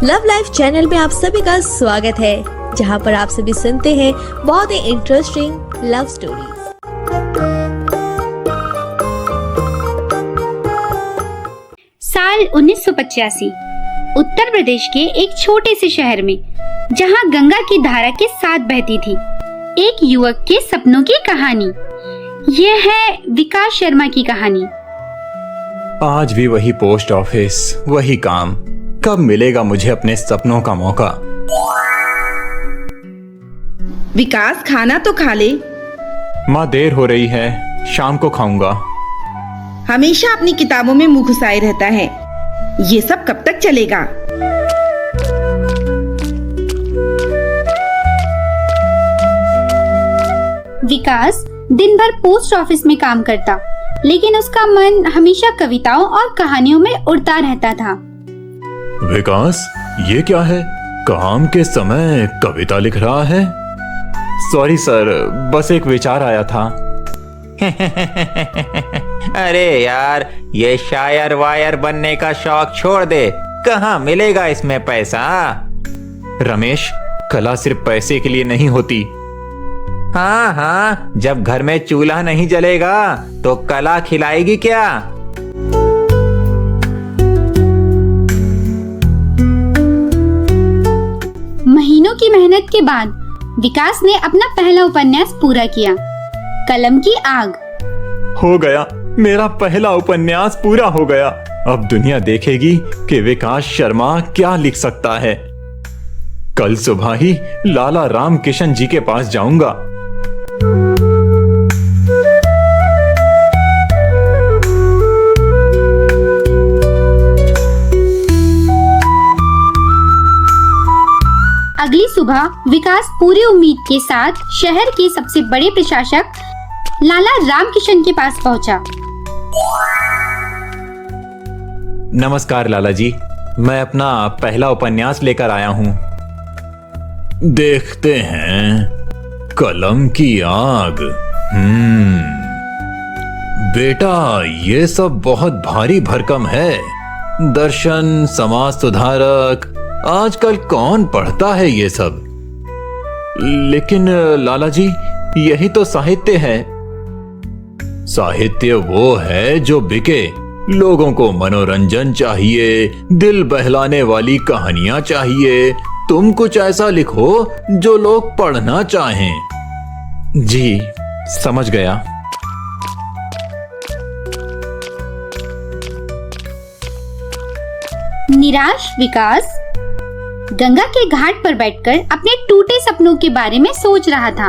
Love life channel में आप सभी का स्वागत है, जहां पर आप सभी सुनते हैं बहुत ही इंटरेस्टिंग लव स्टोरीज। साल 1985 उत्तर प्रदेश के एक छोटे से शहर में, जहां गंगा की धारा के साथ बहती थी, एक युवक के सपनों की कहानी। यह है विकास शर्मा की कहानी। आज भी वही पोस्ट ऑफिस, वही काम। कब मिलेगा मुझे अपने सपनों का मौका? विकास, खाना तो खा ले। माँ, देर हो रही है, शाम को खाऊंगा। हमेशा अपनी किताबों में मुंह घुसाए रहता है। ये सब कब तक चलेगा? विकास दिन भर पोस्ट ऑफिस में काम करता, लेकिन उसका मन हमेशा कविताओं और कहानियों में उड़ता रहता था। विकास, ये क्या है? काम के समय कविता लिख रहा है? सॉरी सर, बस एक विचार आया था। अरे यार, ये शायर वायर बनने का शौक छोड़ दे। कहाँ मिलेगा इसमें पैसा? रमेश, कला सिर्फ पैसे के लिए नहीं होती। हाँ हाँ, जब घर में चूल्हा नहीं जलेगा तो कला खिलाएगी क्या? महीनों की मेहनत के बाद विकास ने अपना पहला उपन्यास पूरा किया, कलम की आग। हो गया, मेरा पहला उपन्यास पूरा हो गया। अब दुनिया देखेगी कि विकास शर्मा क्या लिख सकता है। कल सुबह ही लाला राम किशन जी के पास जाऊंगा। अगली सुबह विकास पूरी उम्मीद के साथ शहर के सबसे बड़े प्रशासक लाला रामकिशन के पास पहुंचा। नमस्कार लाला जी, मैं अपना पहला उपन्यास लेकर आया हूं। देखते हैं, कलम की आग। बेटा, ये सब बहुत भारी भरकम है। दर्शन, समाज सुधारक, आजकल कौन पढ़ता है ये सब? लेकिन लाला जी, यही तो साहित्य है। साहित्य वो है जो बिके। लोगों को मनोरंजन चाहिए, दिल बहलाने वाली कहानियां चाहिए। तुम कुछ ऐसा लिखो जो लोग पढ़ना चाहें। जी, समझ गया। निराश विकास गंगा के घाट पर बैठकर अपने टूटे सपनों के बारे में सोच रहा था।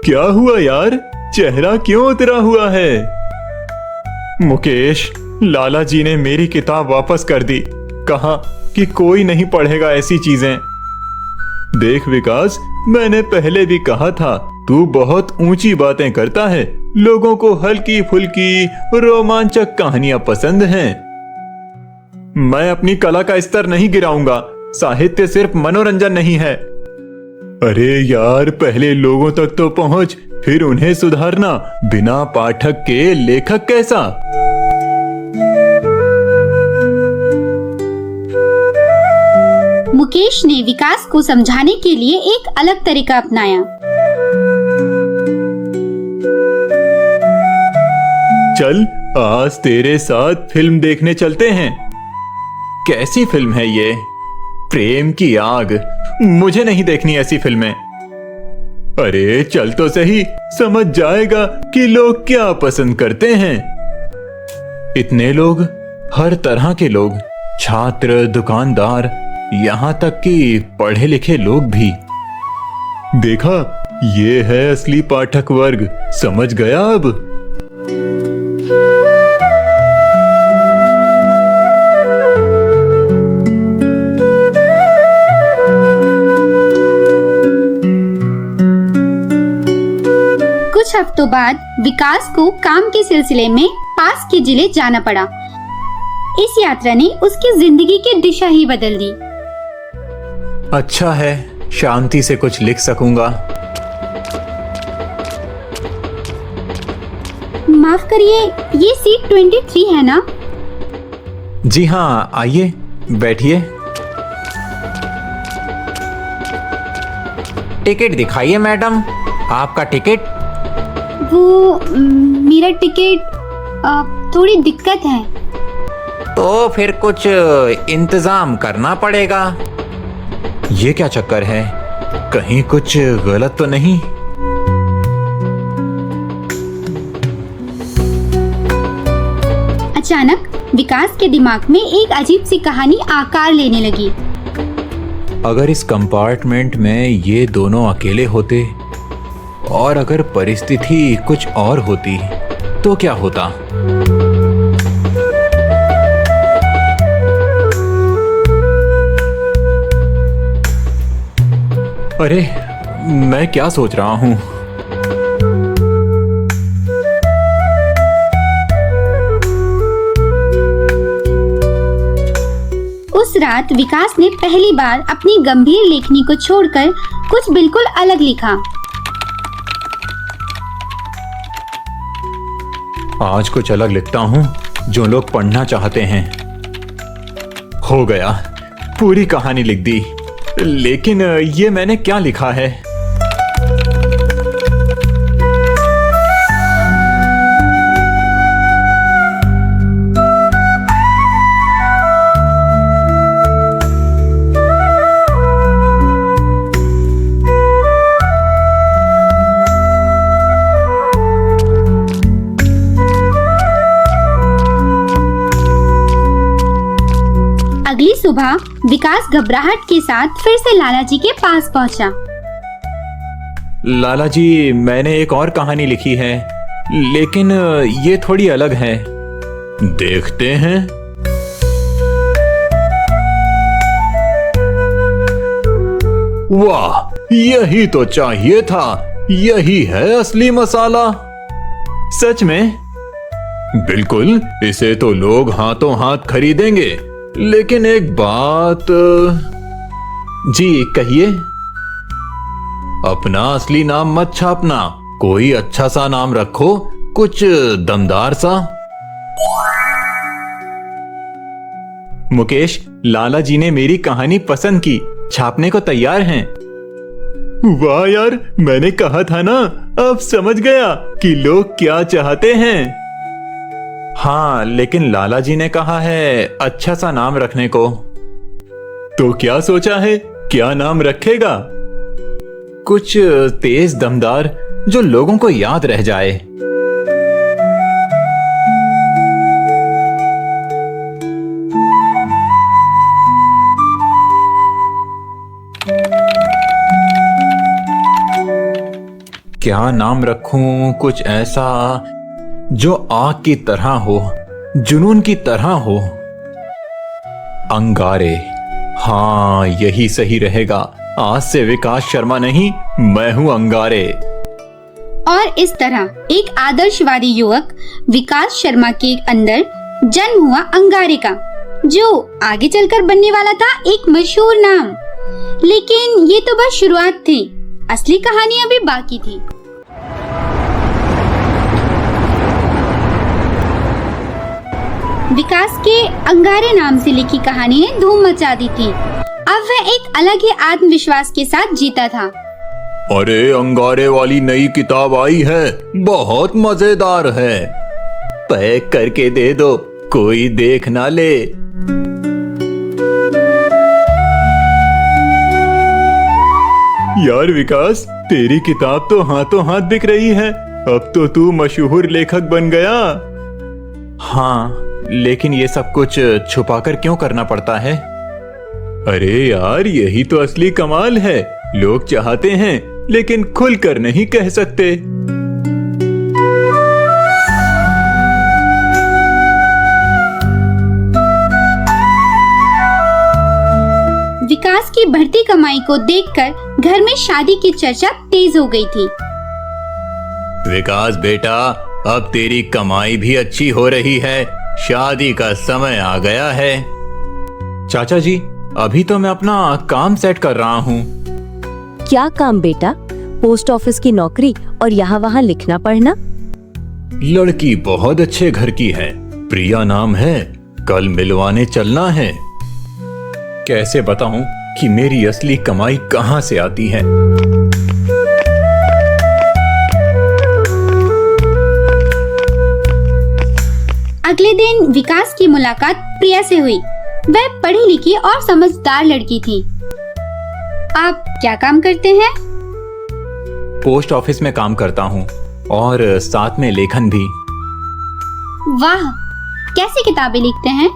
क्या हुआ यार? चेहरा क्यों उतरा हुआ है? मुकेश, लाला जी ने मेरी किताब वापस कर दी। कहा कि कोई नहीं पढ़ेगा ऐसी चीजें। देख विकास, मैंने पहले भी कहा था, तू बहुत ऊंची बातें करता है। लोगों को हल्की फुल्की रोमांचक कहानियां पसंद हैं। मैं अपनी कला का स्तर नहीं गिराऊंगा। साहित्य सिर्फ मनोरंजन नहीं है। अरे यार, पहले लोगों तक तो पहुंच, फिर उन्हें सुधारना। बिना पाठक के लेखक कैसा? मुकेश ने विकास को समझाने के लिए एक अलग तरीका अपनाया। चल, आज तेरे साथ फिल्म देखने चलते हैं। कैसी फिल्म है ये? प्रेम की आग। मुझे नहीं देखनी ऐसी फिल्में। अरे चल तो सही, समझ जाएगा कि लोग क्या पसंद करते हैं। इतने लोग, हर तरह के लोग, छात्र, दुकानदार, यहां तक कि पढ़े लिखे लोग भी। देखा, ये है असली पाठक वर्ग। समझ गया अब? कुछ हफ्तों बाद विकास को काम के सिलसिले में पास के जिले जाना पड़ा। इस यात्रा ने उसकी जिंदगी की दिशा ही बदल दी। अच्छा है, शांति से कुछ लिख सकूंगा। माफ करिए, ये सीट 23 है ना? जी हाँ, आइए बैठिए। टिकट दिखाइए मैडम, आपका टिकट। वो मेरा टिकट थोड़ी दिक्कत है। तो फिर कुछ इंतजाम करना पड़ेगा। ये क्या चक्कर है? कहीं कुछ गलत तो नहीं? अचानक विकास के दिमाग में एक अजीब सी कहानी आकार लेने लगी। अगर इस कंपार्टमेंट में ये दोनों अकेले होते और अगर परिस्थिति कुछ और होती तो क्या होता? अरे, मैं क्या सोच रहा हूं? उस रात विकास ने पहली बार अपनी गंभीर लेखनी को छोड़कर कुछ बिल्कुल अलग लिखा। आज कुछ अलग लिखता हूं जो लोग पढ़ना चाहते हैं। हो गया, पूरी कहानी लिख दी। लेकिन ये मैंने क्या लिखा है? अगली सुबह विकास घबराहट के साथ फिर से लाला जी के पास पहुंचा। लाला जी, मैंने एक और कहानी लिखी है, लेकिन ये थोड़ी अलग है। देखते हैं। वाह, यही तो चाहिए था। यही है असली मसाला। सच में? बिल्कुल, इसे तो लोग हाथों हाथ खरीदेंगे। लेकिन एक बात। जी कहिए। अपना असली नाम मत छापना, कोई अच्छा सा नाम रखो, कुछ दमदार सा। मुकेश, लाला जी ने मेरी कहानी पसंद की, छापने को तैयार हैं। वाह यार, मैंने कहा था ना, अब समझ गया कि लोग क्या चाहते हैं। हाँ, लेकिन लाला जी ने कहा है अच्छा सा नाम रखने को। तो क्या सोचा है, क्या नाम रखेगा? कुछ तेज दमदार जो लोगों को याद रह जाए। क्या नाम रखूं? कुछ ऐसा जो आग की तरह हो, जुनून की तरह हो। अंगारे। हाँ, यही सही रहेगा। आज से विकास शर्मा नहीं, मैं हूं अंगारे। और इस तरह एक आदर्शवादी युवक विकास शर्मा के अंदर जन्म हुआ अंगारे का, जो आगे चलकर बनने वाला था एक मशहूर नाम। लेकिन ये तो बस शुरुआत थी, असली कहानी अभी बाकी थी। विकास के अंगारे नाम से लिखी कहानी ने धूम मचा दी थी। अब वह एक अलग ही आत्मविश्वास के साथ जीता था। अरे, अंगारे वाली नई किताब आई है, बहुत मजेदार है। पैक करके दे दो, कोई देख ना ले। यार विकास, तेरी किताब तो हाथों हाथ बिक रही है। अब तो तू मशहूर लेखक बन गया। हाँ, लेकिन ये सब कुछ छुपाकर क्यों करना पड़ता है? अरे यार, यही तो असली कमाल है। लोग चाहते हैं लेकिन खुलकर नहीं कह सकते। विकास की बढ़ती कमाई को देखकर घर में शादी की चर्चा तेज हो गई थी। विकास बेटा, अब तेरी कमाई भी अच्छी हो रही है, शादी का समय आ गया है। चाचा जी, अभी तो मैं अपना काम सेट कर रहा हूँ। क्या काम बेटा? पोस्ट ऑफिस की नौकरी और यहाँ वहाँ लिखना पढ़ना? लड़की बहुत अच्छे घर की है, प्रिया नाम है, कल मिलवाने चलना है। कैसे बताऊं कि मेरी असली कमाई कहाँ से आती है? अगले दिन विकास की मुलाकात प्रिया से हुई। वह पढ़ी लिखी और समझदार लड़की थी। आप क्या काम करते हैं? पोस्ट ऑफिस में काम करता हूँ और साथ में लेखन भी। वाह, कैसी किताबें लिखते हैं?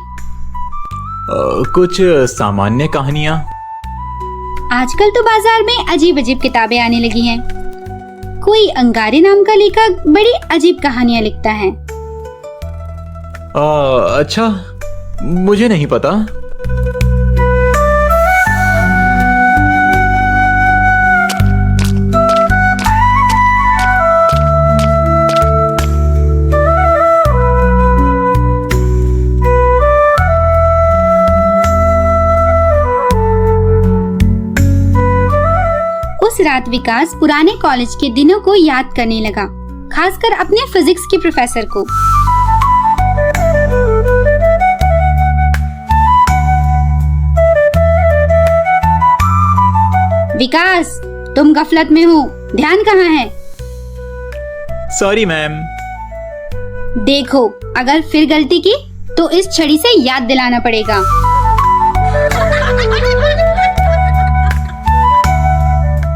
कुछ सामान्य कहानियाँ। आजकल तो बाजार में अजीब अजीब किताबें आने लगी हैं। कोई अंगारे नाम का लेखक बड़ी अजीब कहानियां लिखता है। अच्छा, मुझे नहीं पता। उस रात विकास पुराने कॉलेज के दिनों को याद करने लगा, खासकर अपने फिजिक्स के प्रोफेसर को। विकास, तुम गफलत में हो, ध्यान कहाँ है? Sorry ma'am. देखो, अगर फिर गलती की तो इस छड़ी से याद दिलाना पड़ेगा।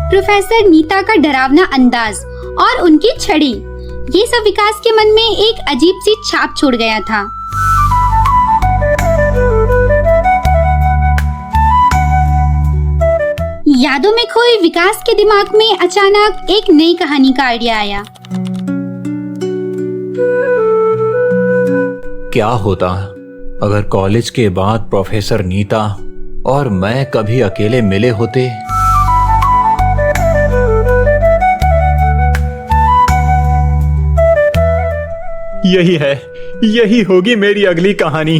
प्रोफेसर नीता का डरावना अंदाज और उनकी छड़ी, ये सब विकास के मन में एक अजीब सी छाप छोड़ गया था। यादों में खोए विकास के दिमाग में अचानक एक नई कहानी का आइडिया आया। क्या होता अगर कॉलेज के बाद प्रोफेसर नीता और मैं कभी अकेले मिले होते? यही होगी मेरी अगली कहानी।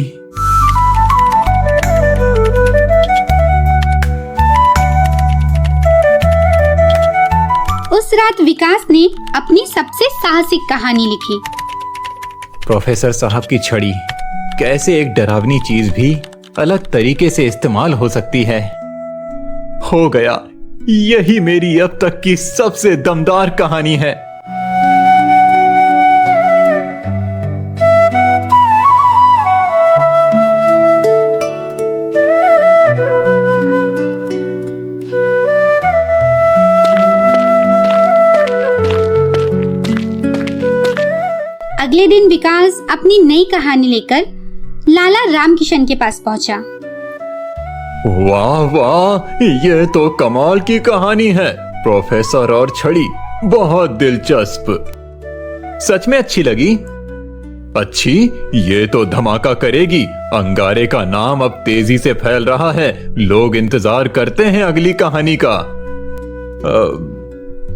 उस रात विकास ने अपनी सबसे साहसिक कहानी लिखी। प्रोफेसर साहब की छड़ी कैसे एक डरावनी चीज भी अलग तरीके से इस्तेमाल हो सकती है। हो गया, यही मेरी अब तक की सबसे दमदार कहानी है। अगले दिन विकास अपनी नई कहानी लेकर लाला रामकिशन के पास पहुंचा। वाह वाह, ये तो कमाल की कहानी है। प्रोफेसर और छड़ी, बहुत दिलचस्प। सच में अच्छी लगी? अच्छी, ये तो धमाका करेगी। अंगारे का नाम अब तेजी से फैल रहा है। लोग इंतजार करते हैं अगली कहानी का।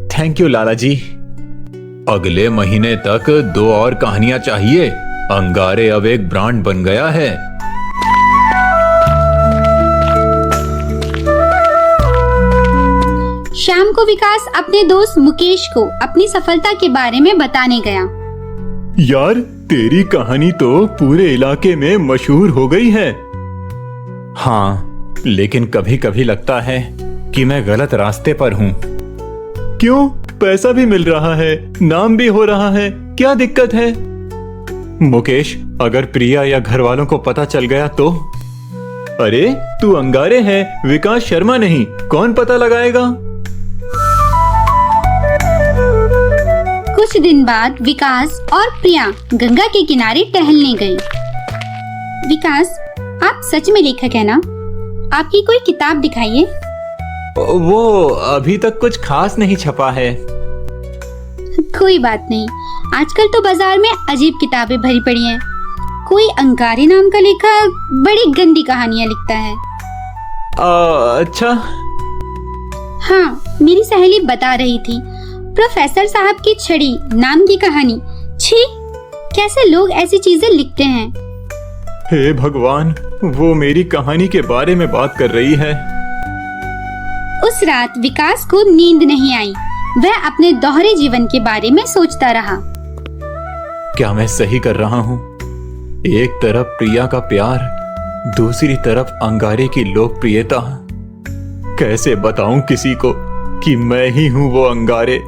थैंक यू लाला जी। अगले महीने तक 2 और कहानियां चाहिए। अंगारे अब एक ब्रांड बन गया है। शाम को विकास अपने दोस्त मुकेश को अपनी सफलता के बारे में बताने गया। यार, तेरी कहानी तो पूरे इलाके में मशहूर हो गई है। हाँ, लेकिन कभी कभी लगता है कि मैं गलत रास्ते पर हूँ। क्यों? पैसा भी मिल रहा है, नाम भी हो रहा है, क्या दिक्कत है? मुकेश, अगर प्रिया या घर वालों को पता चल गया तो? अरे, तू अंगारे है, विकास शर्मा नहीं, कौन पता लगाएगा? कुछ दिन बाद विकास और प्रिया गंगा के किनारे टहलने गए। विकास, आप सच में लेखक है ना? आपकी कोई किताब दिखाइए। वो अभी तक कुछ खास नहीं छपा है। कोई बात नहीं, आजकल तो बाजार में अजीब किताबें भरी पड़ी हैं। कोई अंगारे नाम का लेखक बड़ी गंदी कहानियां लिखता है। अच्छा। हाँ, मेरी सहेली बता रही थी, प्रोफेसर साहब की छड़ी नाम की कहानी। छी, कैसे लोग ऐसी चीजें लिखते हैं। हे भगवान, वो मेरी कहानी के बारे में बात कर रही है। उस रात विकास को नींद नहीं आई। वह अपने दोहरे जीवन के बारे में सोचता रहा। क्या मैं सही कर रहा हूँ? एक तरफ प्रिया का प्यार, दूसरी तरफ अंगारे की लोकप्रियता। कैसे बताऊं किसी को कि मैं ही हूँ वो अंगारे?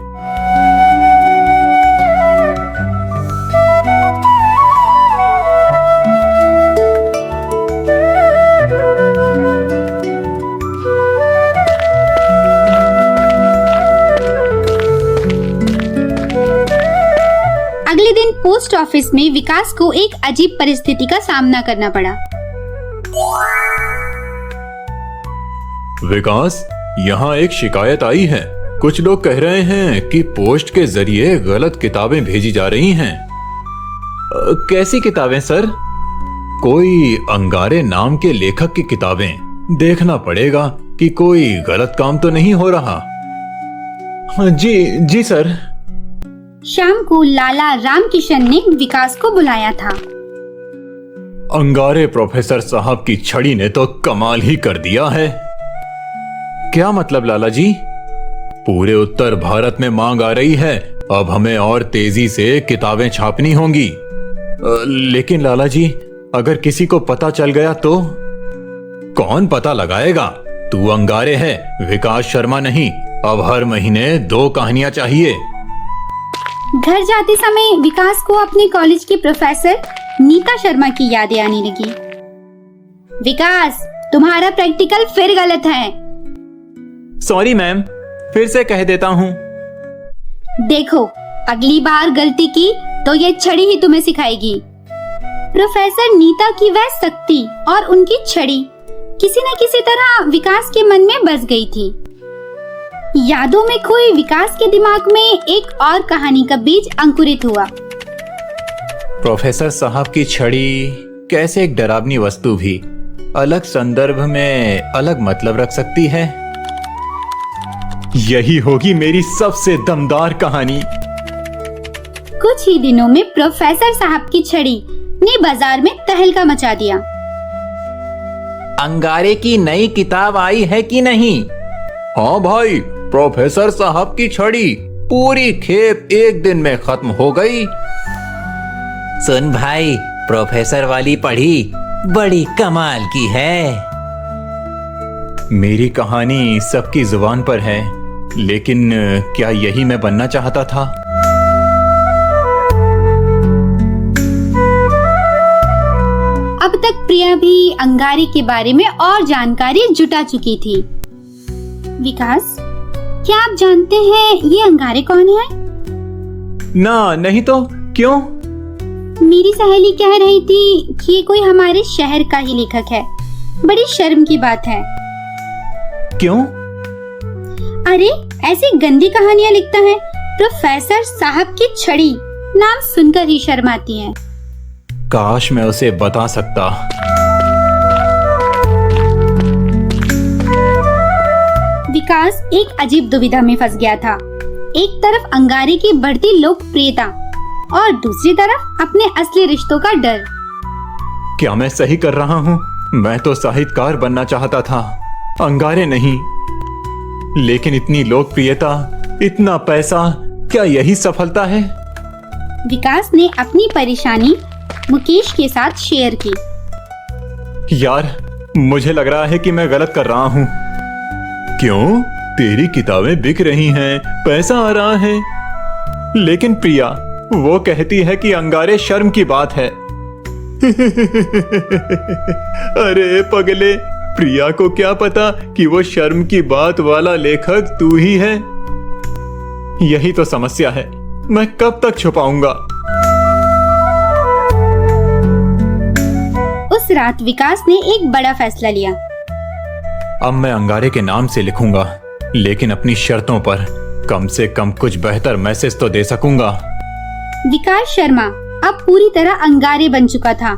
पोस्ट ऑफिस में विकास को एक अजीब परिस्थिति का सामना करना पड़ा। विकास, यहाँ एक शिकायत आई है। कुछ लोग कह रहे हैं कि पोस्ट के जरिए गलत किताबें भेजी जा रही हैं। कैसी किताबें सर? कोई अंगारे नाम के लेखक की किताबें। देखना पड़ेगा कि कोई गलत काम तो नहीं हो रहा। जी सर। शाम को लाला रामकिशन ने विकास को बुलाया था। अंगारे प्रोफेसर साहब की छड़ी ने तो कमाल ही कर दिया है। क्या मतलब लाला जी? पूरे उत्तर भारत में मांग आ रही है, अब हमें और तेजी से किताबें छापनी होंगी। लेकिन लाला जी, अगर किसी को पता चल गया तो? कौन पता लगाएगा? तू अंगारे है, विकास शर्मा नहीं। अब हर महीने 2 कहानियां चाहिए। घर जाते समय विकास को अपने कॉलेज की प्रोफेसर नीता शर्मा की यादें आने लगी। विकास, तुम्हारा प्रैक्टिकल फिर गलत है। सॉरी मैम, फिर से कह देता हूँ। देखो, अगली बार गलती की तो ये छड़ी ही तुम्हें सिखाएगी। प्रोफेसर नीता की वह सख्ती और उनकी छड़ी किसी न किसी तरह विकास के मन में बस गई थी। यादों में खोए विकास के दिमाग में एक और कहानी का बीज अंकुरित हुआ। प्रोफेसर साहब की छड़ी कैसे एक डरावनी वस्तु भी अलग संदर्भ में अलग मतलब रख सकती है। यही होगी मेरी सबसे दमदार कहानी। कुछ ही दिनों में प्रोफेसर साहब की छड़ी ने बाजार में तहलका मचा दिया। अंगारे की नई किताब आई है कि नहीं? हाँ भाई, प्रोफेसर साहब की छड़ी पूरी खेप एक दिन में खत्म हो गई। सुन भाई, प्रोफेसर वाली पढ़ी, बड़ी कमाल की है। मेरी कहानी सबकी जुबान पर है, लेकिन क्या यही मैं बनना चाहता था? अब तक प्रिया भी अंगारे के बारे में और जानकारी जुटा चुकी थी। विकास, क्या आप जानते हैं ये अंगारे कौन है? ना, नहीं तो। क्यों? मेरी सहेली कह रही थी कि ये कोई हमारे शहर का ही लेखक है। बड़ी शर्म की बात है। क्यों? अरे, ऐसी गंदी कहानियां लिखता है। प्रोफेसर साहब की छड़ी नाम सुनकर ही शर्म आती है। काश मैं उसे बता सकता। विकास एक अजीब दुविधा में फंस गया था। एक तरफ अंगारे की बढ़ती लोकप्रियता और दूसरी तरफ अपने असली रिश्तों का डर। क्या मैं सही कर रहा हूँ? मैं तो साहित्यकार बनना चाहता था, अंगारे नहीं। लेकिन इतनी लोकप्रियता, इतना पैसा, क्या यही सफलता है? विकास ने अपनी परेशानी मुकेश के साथ शेयर की। यार, मुझे लग रहा है कि मैं गलत कर रहा हूँ। क्यों? तेरी किताबें बिक रही हैं, पैसा आ रहा है। लेकिन प्रिया, वो कहती है कि अंगारे शर्म की बात है। अरे पगले, प्रिया को क्या पता कि वो शर्म की बात वाला लेखक तू ही है। यही तो समस्या है, मैं कब तक छुपाऊंगा? उस रात विकास ने एक बड़ा फैसला लिया। अब मैं अंगारे के नाम से लिखूंगा, लेकिन अपनी शर्तों पर। कम से कम कुछ बेहतर मैसेज तो दे सकूंगा। विकास शर्मा अब पूरी तरह अंगारे बन चुका था,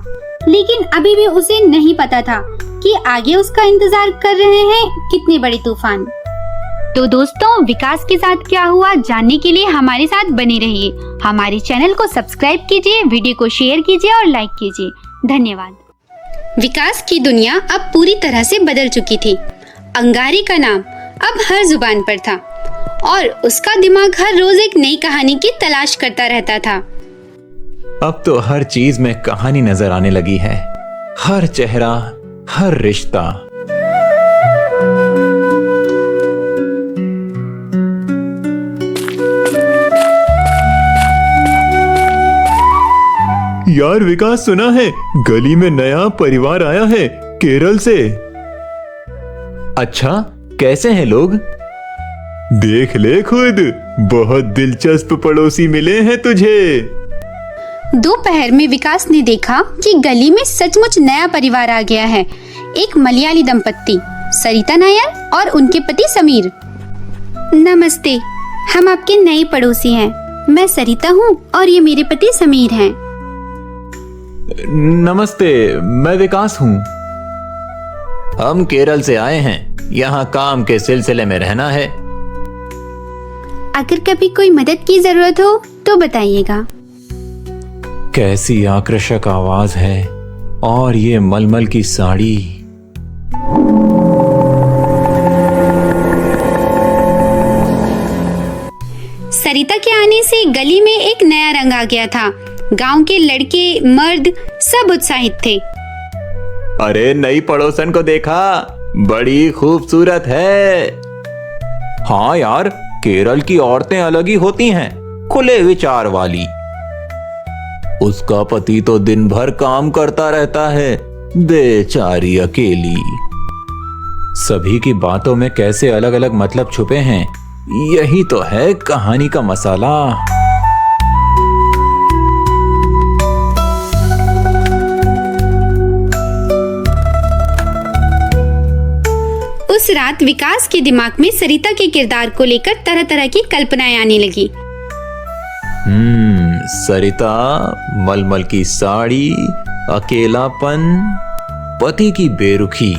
लेकिन अभी भी उसे नहीं पता था कि आगे उसका इंतजार कर रहे हैं कितने बड़े तूफान। तो दोस्तों, विकास के साथ क्या हुआ जानने के लिए हमारे साथ बने रहिए। हमारे चैनल को सब्सक्राइब कीजिए, वीडियो को शेयर कीजिए और लाइक कीजिए। धन्यवाद। विकास की दुनिया अब पूरी तरह से बदल चुकी थी। अंगारे का नाम अब हर जुबान पर था और उसका दिमाग हर रोज एक नई कहानी की तलाश करता रहता था। अब तो हर चीज में कहानी नजर आने लगी है, हर चेहरा, हर रिश्ता। यार विकास, सुना है गली में नया परिवार आया है केरल से। अच्छा, कैसे हैं लोग? देख ले खुद, बहुत दिलचस्प पड़ोसी मिले हैं तुझे। दोपहर में विकास ने देखा कि गली में सचमुच नया परिवार आ गया है। एक मलयाली दंपत्ति, सरिता नायर और उनके पति समीर। नमस्ते, हम आपके नए पड़ोसी हैं। मैं सरिता हूँ और ये मेरे पति समीर हैं। नमस्ते, मैं विकास हूँ। हम केरल से आए हैं, यहाँ काम के सिलसिले में रहना है। अगर कभी कोई मदद की जरूरत हो तो बताइएगा। कैसी आकर्षक आवाज है और ये मलमल की साड़ी। सरिता के आने से गली में एक नया रंग आ गया था। गांव के लड़के, मर्द सब उत्साहित थे। अरे, नई पड़ोसन को देखा, बड़ी खूबसूरत है। हाँ यार, केरल की औरतें अलग ही होती हैं, खुले विचार वाली। उसका पति तो दिन भर काम करता रहता है, बेचारी अकेली। सभी की बातों में कैसे अलग अलग मतलब छुपे हैं, यही तो है कहानी का मसाला। उस रात विकास के दिमाग में सरिता के किरदार को लेकर तरह तरह की कल्पनाएं आने लगी। सरिता, मलमल की साड़ी, अकेलापन, पति की बेरुखी।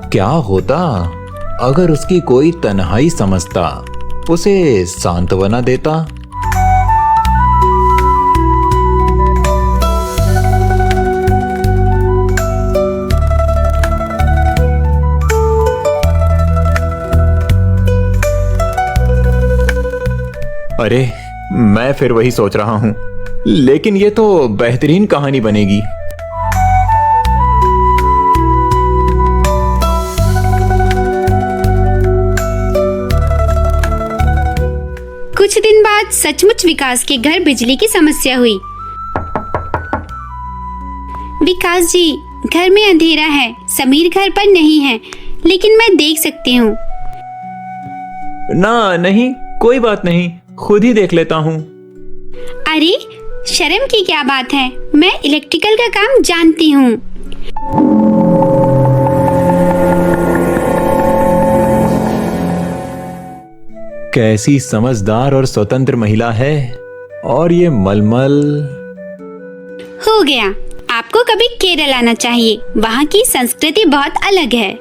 क्या होता अगर उसकी कोई तन्हाई समझता, उसे सांत्वना देता। अरे, मैं फिर वही सोच रहा हूं, लेकिन ये तो बेहतरीन कहानी बनेगी। कुछ दिन बाद सचमुच विकास के घर बिजली की समस्या हुई। विकास जी, घर में अंधेरा है, समीर घर पर नहीं है, लेकिन मैं देख सकती हूँ। ना, नहीं, कोई बात नहीं, खुद ही देख लेता हूँ। अरे, शर्म की क्या बात है, मैं इलेक्ट्रिकल का काम जानती हूँ। कैसी समझदार और स्वतंत्र महिला है। और ये मलमल। हो गया, आपको कभी केरल आना चाहिए, वहाँ की संस्कृति बहुत अलग है।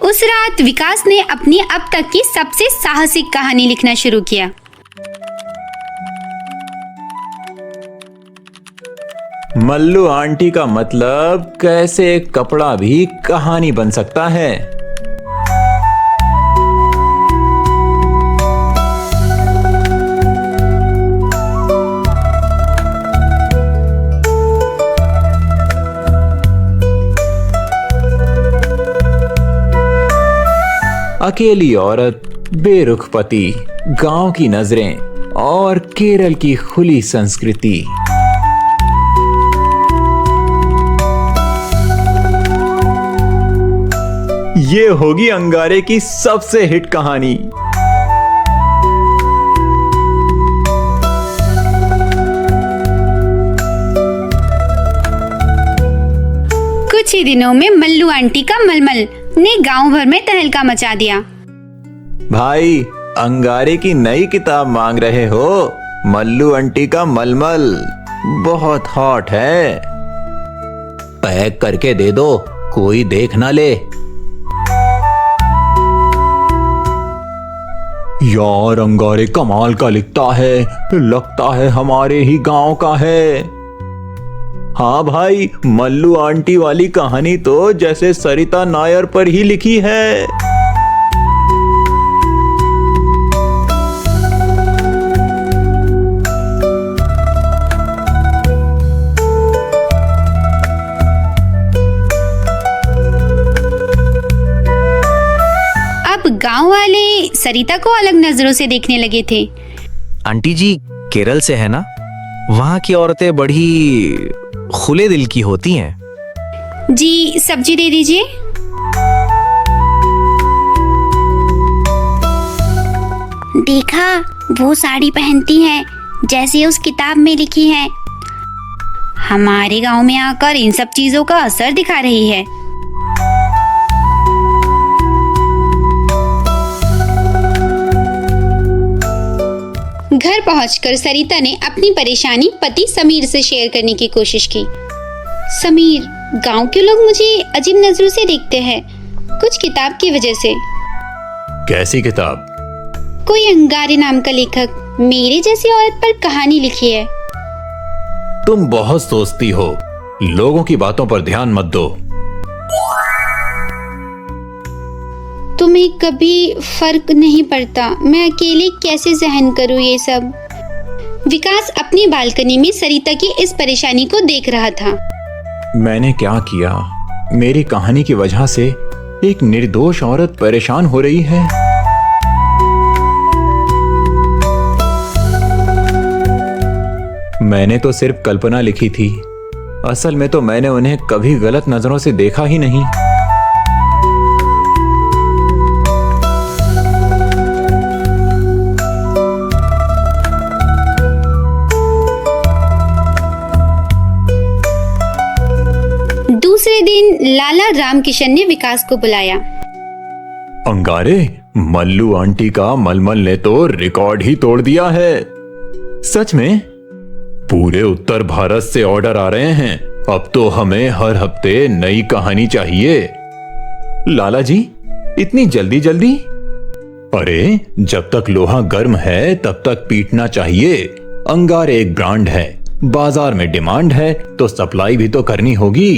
उस रात विकास ने अपनी अब तक की सबसे साहसिक कहानी लिखना शुरू किया। मल्लू आंटी का मतलब कैसे एक कपड़ा भी कहानी बन सकता है। अकेली औरत, बेरुख पति, गांव की नजरें और केरल की खुली संस्कृति। ये होगी अंगारे की सबसे हिट कहानी। कुछ ही दिनों में मल्लू आंटी का मलमल ने गांव भर में तहलका मचा दिया। भाई, अंगारे की नई किताब मांग रहे हो? मल्लू आंटी का मलमल बहुत हॉट है, पैक करके दे दो, कोई देख ना ले। यार, अंगारे कमाल का लिखता है, लगता है हमारे ही गांव का है। हाँ भाई, मल्लू आंटी वाली कहानी तो जैसे सरिता नायर पर ही लिखी है। अब गांव वाले सरिता को अलग नजरों से देखने लगे थे। आंटी जी केरल से है ना? वहाँ की औरतें बड़ी खुले दिल की होती हैं। जी सब्जी दे दीजिए। देखा, वो साड़ी पहनती है जैसे उस किताब में लिखी है। हमारे गांव में आकर इन सब चीजों का असर दिखा रही है। घर पहुंचकर सरिता ने अपनी परेशानी पति समीर से शेयर करने की कोशिश की। समीर, गांव के लोग मुझे अजीब नजरों से देखते हैं, कुछ किताब की वजह से। कैसी किताब? कोई अंगारे नाम का लेखक मेरे जैसी औरत पर कहानी लिखी है। तुम बहुत सोचती हो, लोगों की बातों पर ध्यान मत दो। तुम्हें कभी फर्क नहीं पड़ता, मैं अकेले कैसे सहन करूं ये सब। विकास अपनी बालकनी में सरिता की इस परेशानी को देख रहा था। मैंने क्या किया? मेरी कहानी की वजह से एक निर्दोष औरत परेशान हो रही है। मैंने तो सिर्फ कल्पना लिखी थी, असल में तो मैंने उन्हें कभी गलत नजरों से देखा ही नहीं। दूसरे दिन लाला रामकिशन ने विकास को बुलाया। अंगारे, मल्लू आंटी का मलमल ने तो रिकॉर्ड ही तोड़ दिया है। सच में पूरे उत्तर भारत से ऑर्डर आ रहे हैं। अब तो हमें हर हफ्ते नई कहानी चाहिए। लाला जी, इतनी जल्दी जल्दी? अरे, जब तक लोहा गर्म है तब तक पीटना चाहिए। अंगारे एक ब्रांड है, बाजार में डिमांड है तो सप्लाई भी तो करनी होगी।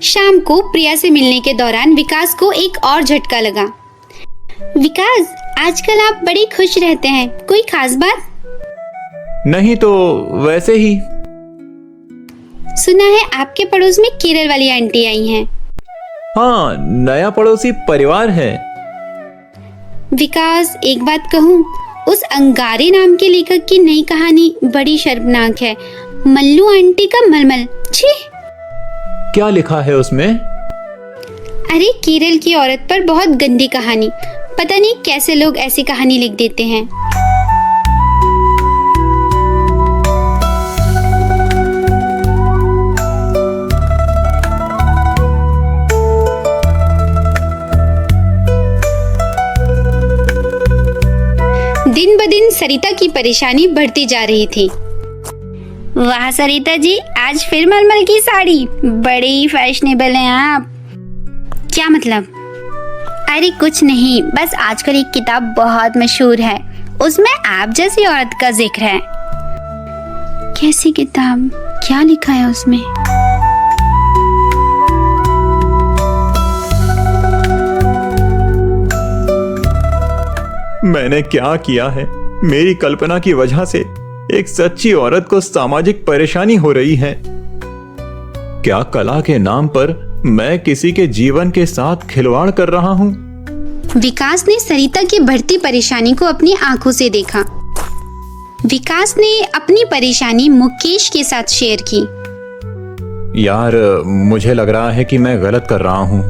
शाम को प्रिया से मिलने के दौरान विकास को एक और झटका लगा। विकास, आजकल आप बड़े खुश रहते हैं, कोई खास बात? नहीं तो वैसे ही। सुना है आपके पड़ोस में केरल वाली आंटी आई हैं। हाँ, नया पड़ोसी परिवार है। विकास, एक बात कहूँ, उस अंगारे नाम के लेखक की नई कहानी बड़ी शर्मनाक है। मल्लू आंटी का मलमल। छी! क्या लिखा है उसमें? अरे, केरल की औरत पर बहुत गंदी कहानी। पता नहीं कैसे लोग ऐसी कहानी लिख देते हैं। दिन ब दिन सरिता की परेशानी बढ़ती जा रही थी। वाह सरिता जी, आज फिर मलमल की साड़ी, बड़ी फैशनेबल हैं आप। क्या मतलब? अरे कुछ नहीं, बस आजकल एक किताब बहुत मशहूर है, उसमें आप जैसी औरत का जिक्र है। कैसी किताब? क्या लिखा है उसमें? मैंने क्या किया है? मेरी कल्पना की वजह से एक सच्ची औरत को सामाजिक परेशानी हो रही है। क्या कला के नाम पर मैं किसी के जीवन के साथ खिलवाड़ कर रहा हूँ? विकास ने सरिता की बढ़ती परेशानी को अपनी आंखों से देखा। विकास ने अपनी परेशानी मुकेश के साथ शेयर की। यार, मुझे लग रहा है कि मैं गलत कर रहा हूँ।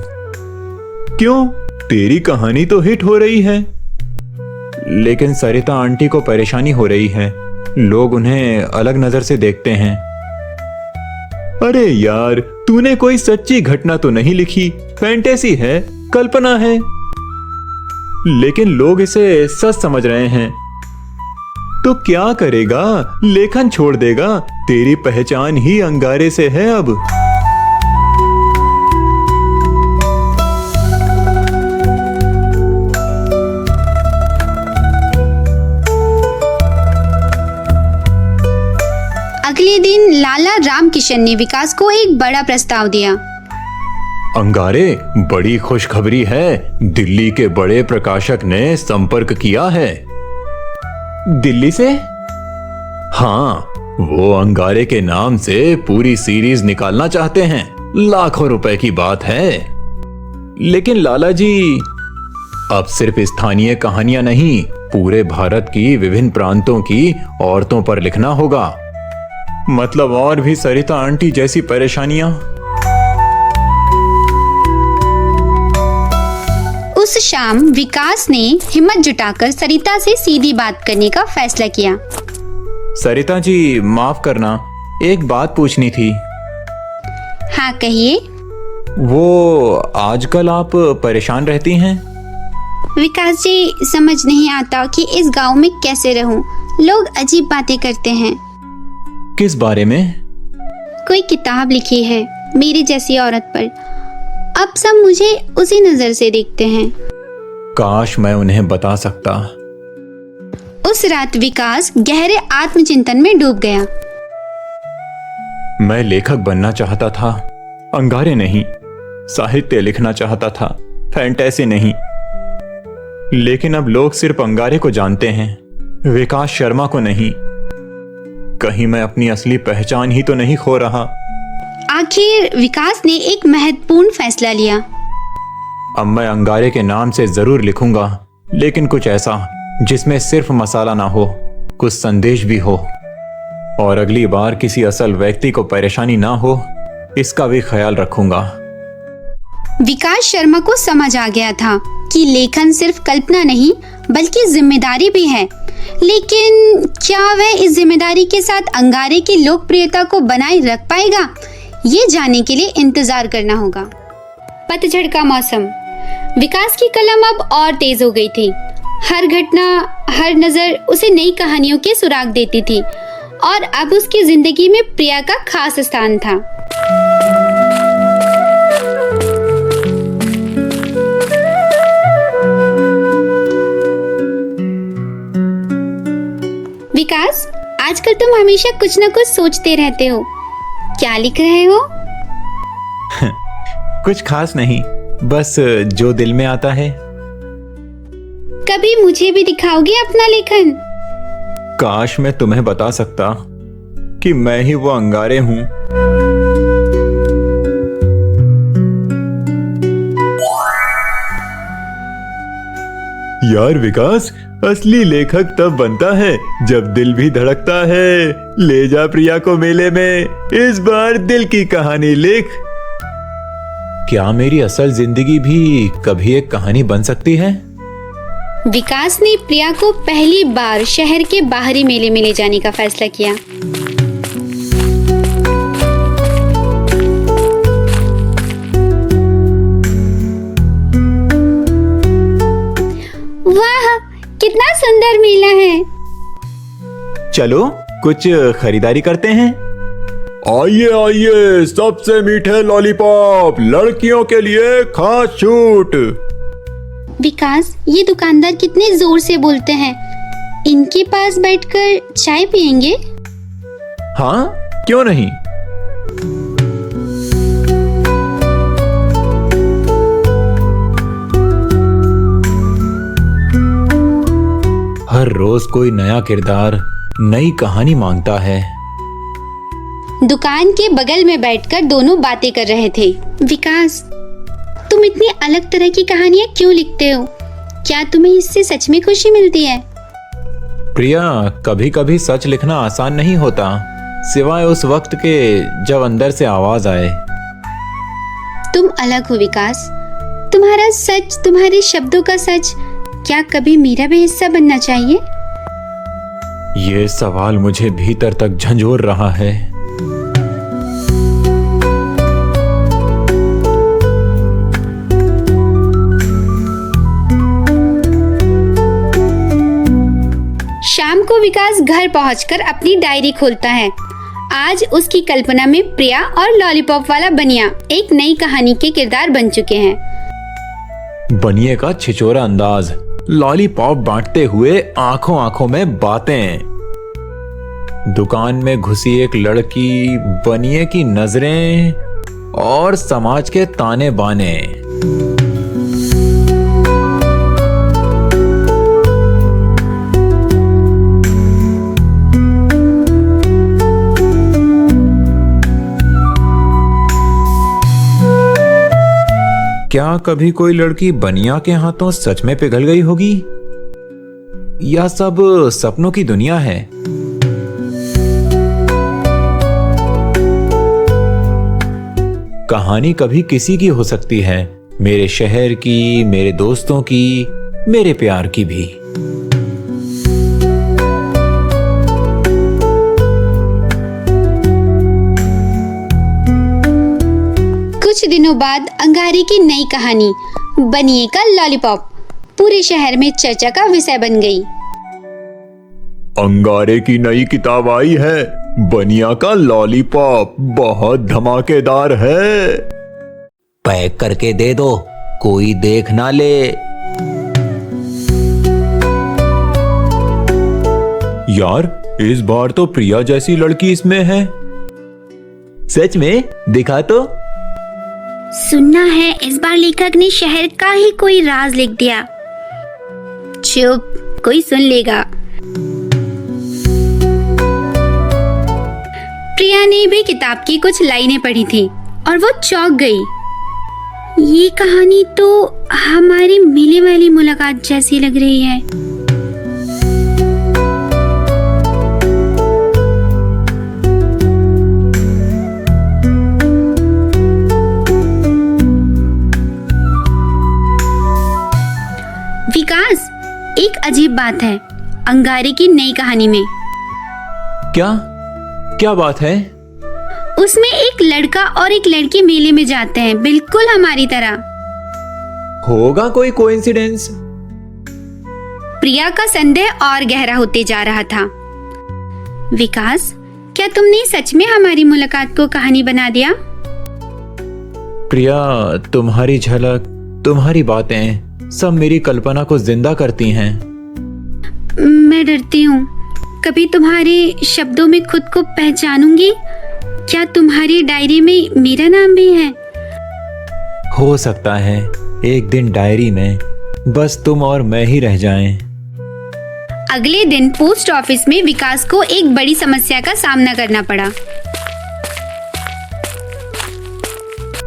क्यों? तेरी कहानी तो हिट हो रही है। लेकिन सरिता आंटी को परेशानी हो रही है, लोग उन्हें अलग नजर से देखते हैं। अरे यार, तूने कोई सच्ची घटना तो नहीं लिखी, फैंटेसी है, कल्पना है, लेकिन लोग इसे सच समझ रहे हैं। तो क्या करेगा? लेखन छोड़ देगा? तेरी पहचान ही अंगारे से है अब। अगले दिन लाला रामकिशन ने विकास को एक बड़ा प्रस्ताव दिया। अंगारे, बड़ी खुशखबरी है। दिल्ली के बड़े प्रकाशक ने संपर्क किया है। दिल्ली से? हाँ, वो अंगारे के नाम से पूरी सीरीज निकालना चाहते हैं। लाखों रुपए की बात है। लेकिन लाला जी, अब सिर्फ स्थानीय कहानियां नहीं, पूरे भारत की विभिन्न प्रांतों की औरतों पर लिखना होगा। मतलब और भी सरिता आंटी जैसी परेशानियां? उस शाम विकास ने हिम्मत जुटाकर सरिता से सीधी बात करने का फैसला किया। सरिता जी माफ करना, एक बात पूछनी थी। हाँ कहिए। वो आजकल आप परेशान रहती हैं? विकास जी, समझ नहीं आता कि इस गांव में कैसे रहूं। लोग अजीब बातें करते हैं। किस बारे में? कोई किताब लिखी है मेरी जैसी औरत पर। अब सब मुझे उसी नजर से देखते हैं। काश मैं उन्हें बता सकता। उस रात विकास गहरे आत्मचिंतन में डूब गया। मैं लेखक बनना चाहता था, अंगारे नहीं। साहित्य लिखना चाहता था, फैंटेसी नहीं। लेकिन अब लोग सिर्फ अंगारे को जानते हैं, विकास शर्मा को नहीं। कहीं मैं अपनी असली पहचान ही तो नहीं खो रहा? आखिर विकास ने एक महत्वपूर्ण फैसला लिया। अब मैं अंगारे के नाम से जरूर लिखूंगा, लेकिन कुछ ऐसा जिसमें सिर्फ मसाला ना हो, कुछ संदेश भी हो। और अगली बार किसी असल व्यक्ति को परेशानी ना हो, इसका भी ख्याल रखूंगा। विकास शर्मा को समझ आ गया था कि लेखन सिर्फ कल्पना नहीं बल्कि जिम्मेदारी भी है। लेकिन क्या वह इस जिम्मेदारी के साथ अंगारे की लोकप्रियता को बनाए रख पाएगा? ये जानने के लिए इंतजार करना होगा। पतझड़ का मौसम। विकास की कलम अब और तेज हो गई थी। हर घटना, हर नजर उसे नई कहानियों के सुराग देती थी और अब उसकी जिंदगी में प्रिया का खास स्थान था। विकास, आजकल तुम हमेशा कुछ न कुछ सोचते रहते हो। क्या लिख रहे हो? कुछ खास नहीं, बस जो दिल में आता है। कभी मुझे भी दिखाओगे अपना लेखन? काश मैं तुम्हें बता सकता कि मैं ही वो अंगारे हूं। यार विकास, असली लेखक तब बनता है जब दिल भी धड़कता है। ले जा प्रिया को मेले में, इस बार दिल की कहानी लिख। क्या मेरी असल जिंदगी भी कभी एक कहानी बन सकती है? विकास ने प्रिया को पहली बार शहर के बाहरी मेले में ले जाने का फैसला किया। वाह, कितना सुंदर मेला है। चलो कुछ खरीदारी करते हैं। आइए आइए, सबसे मीठे लॉलीपॉप, लड़कियों के लिए खास छूट। विकास, ये दुकानदार कितने जोर से बोलते हैं। इनके पास बैठकर चाय पियेंगे? हाँ, क्यों नहीं। हर रोज कोई नया किरदार, नई कहानी मांगता है। दुकान के बगल में बैठकर दोनों बातें कर रहे थे। विकास, तुम इतनी अलग तरह की कहानियां क्यों लिखते हो? क्या तुम्हें इससे सच में खुशी मिलती है? प्रिया, कभी कभी सच लिखना आसान नहीं होता, सिवाय उस वक्त के जब अंदर से आवाज आए। तुम अलग हो विकास। तुम्हारा सच, तुम्हारे शब्दों का सच, क्या कभी मेरा भी हिस्सा बनना चाहिए? ये सवाल मुझे भीतर तक झंझोर रहा है। शाम को विकास घर पहुंचकर अपनी डायरी खोलता है। आज उसकी कल्पना में प्रिया और लॉलीपॉप वाला बनिया एक नई कहानी के किरदार बन चुके हैं। बनिए का छिछोरा अंदाज, लॉलीपॉप बांटते हुए आंखों आंखों में बातें, दुकान में घुसी एक लड़की, बनिए की नजरें और समाज के ताने बाने। क्या कभी कोई लड़की बनिया के हाथों सच में पिघल गई होगी, या सब सपनों की दुनिया है? कहानी कभी किसी की हो सकती है, मेरे शहर की, मेरे दोस्तों की, मेरे प्यार की भी। कुछ दिनों बाद अंगारे की नई कहानी बनिए का लॉलीपॉप पूरे शहर में चर्चा का विषय बन गई। अंगारे की नई किताब आई है, बनिया का लॉलीपॉप, बहुत धमाकेदार है। पैक करके दे दो, कोई देख ना ले। यार, इस बार तो प्रिया जैसी लड़की इसमें है। सच में? दिखा तो। सुनना है इस बार लेखक ने शहर का ही कोई राज लिख दिया। चुप, कोई सुन लेगा। प्रिया ने भी किताब की कुछ लाइनें पढ़ी थी और वो चौंक गई। ये कहानी तो हमारी मिलने वाली मुलाकात जैसी लग रही है। विकास, एक अजीब बात है अंगारे की नई कहानी में। क्या बात है? उसमें एक लड़का और एक लड़की मेले में जाते हैं, बिल्कुल हमारी तरह। होगा कोई कोइंसिडेंस। प्रिया का संदेह और गहरा होते जा रहा था। विकास, क्या तुमने सच में हमारी मुलाकात को कहानी बना दिया? प्रिया, तुम्हारी झलक, तुम्हारी बातें सब मेरी कल्पना को जिंदा करती हैं। मैं डरती हूँ कभी तुम्हारे शब्दों में खुद को पहचानूंगी। क्या तुम्हारी डायरी में मेरा नाम भी है? हो सकता है एक दिन डायरी में बस तुम और मैं ही रह जाएं। अगले दिन पोस्ट ऑफिस में विकास को एक बड़ी समस्या का सामना करना पड़ा।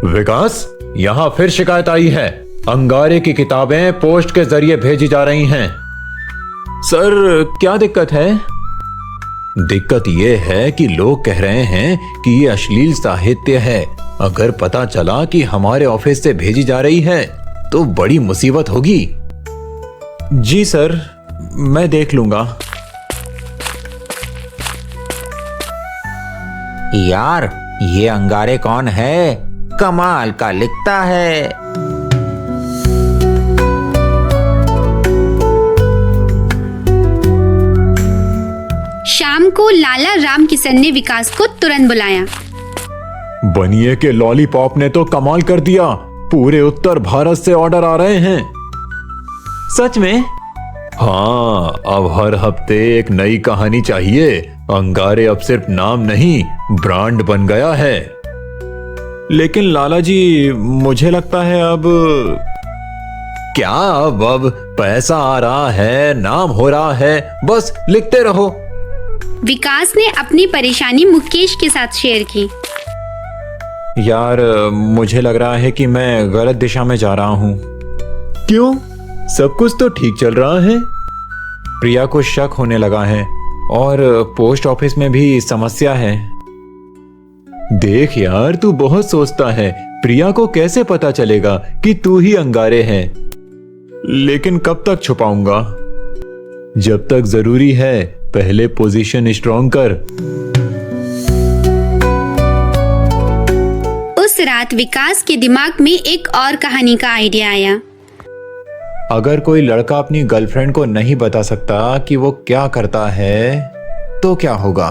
विकास, यहाँ फिर शिकायत आई है। अंगारे की किताबें पोस्ट के जरिए भेजी जा रही हैं। सर, क्या दिक्कत है? दिक्कत यह है कि लोग कह रहे हैं कि ये अश्लील साहित्य है। अगर पता चला कि हमारे ऑफिस से भेजी जा रही है तो बड़ी मुसीबत होगी। जी सर, मैं देख लूंगा। यार, ये अंगारे कौन है? कमाल का लिखता है। शाम को लाला राम किशन ने विकास को तुरंत बुलाया। बनिए के लॉलीपॉप ने तो कमाल कर दिया। पूरे उत्तर भारत से ऑर्डर आ रहे हैं। सच में? हाँ, अब हर हफ्ते एक नई कहानी चाहिए। अंगारे अब सिर्फ नाम नहीं, ब्रांड बन गया है। लेकिन लाला जी, मुझे लगता है अब क्या, अब पैसा आ रहा है, नाम हो रहा है, बस लिखते रहो। विकास ने अपनी परेशानी मुकेश के साथ शेयर की। यार, मुझे लग रहा है कि मैं गलत दिशा में जा रहा हूँ। क्यों? सब कुछ तो ठीक चल रहा है। प्रिया को शक होने लगा है और पोस्ट ऑफिस में भी समस्या है। देख यार, तू बहुत सोचता है। प्रिया को कैसे पता चलेगा कि तू ही अंगारे है? लेकिन कब तक छुपाऊंगा? जब तक जरूरी है, पहले पोजीशन स्ट्रॉन्ग कर। उस रात विकास के दिमाग में एक और कहानी का आइडिया आया। अगर कोई लड़का अपनी गर्लफ्रेंड को नहीं बता सकता कि वो क्या करता है, तो क्या होगा?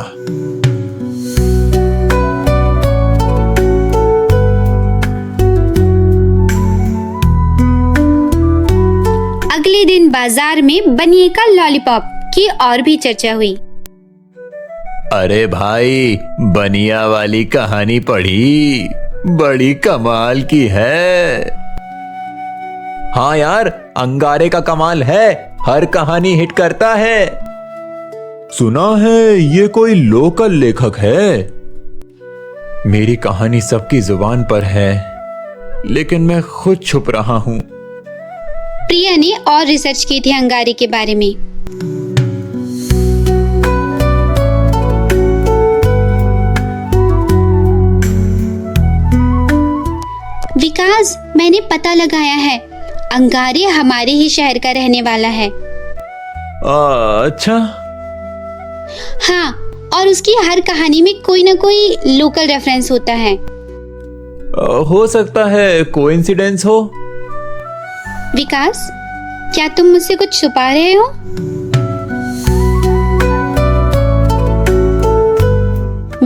अगले दिन बाजार में बनिए का लॉलीपॉप की और भी चर्चा हुई। अरे भाई, बनिया वाली कहानी पढ़ी, बड़ी कमाल की है। हाँ यार, अंगारे का कमाल है, हर कहानी हिट करता है। सुना है ये कोई लोकल लेखक है। मेरी कहानी सबकी जुबान पर है, लेकिन मैं खुद छुप रहा हूं। प्रिया ने और रिसर्च की थी अंगारे के बारे में। मैंने पता लगाया है, अंगारे हमारे ही शहर का रहने वाला है। अच्छा। हाँ, और उसकी हर कहानी में कोई ना कोई लोकल रेफरेंस होता है। हो सकता है कोइंसिडेंस हो। विकास, क्या तुम मुझसे कुछ छुपा रहे हो?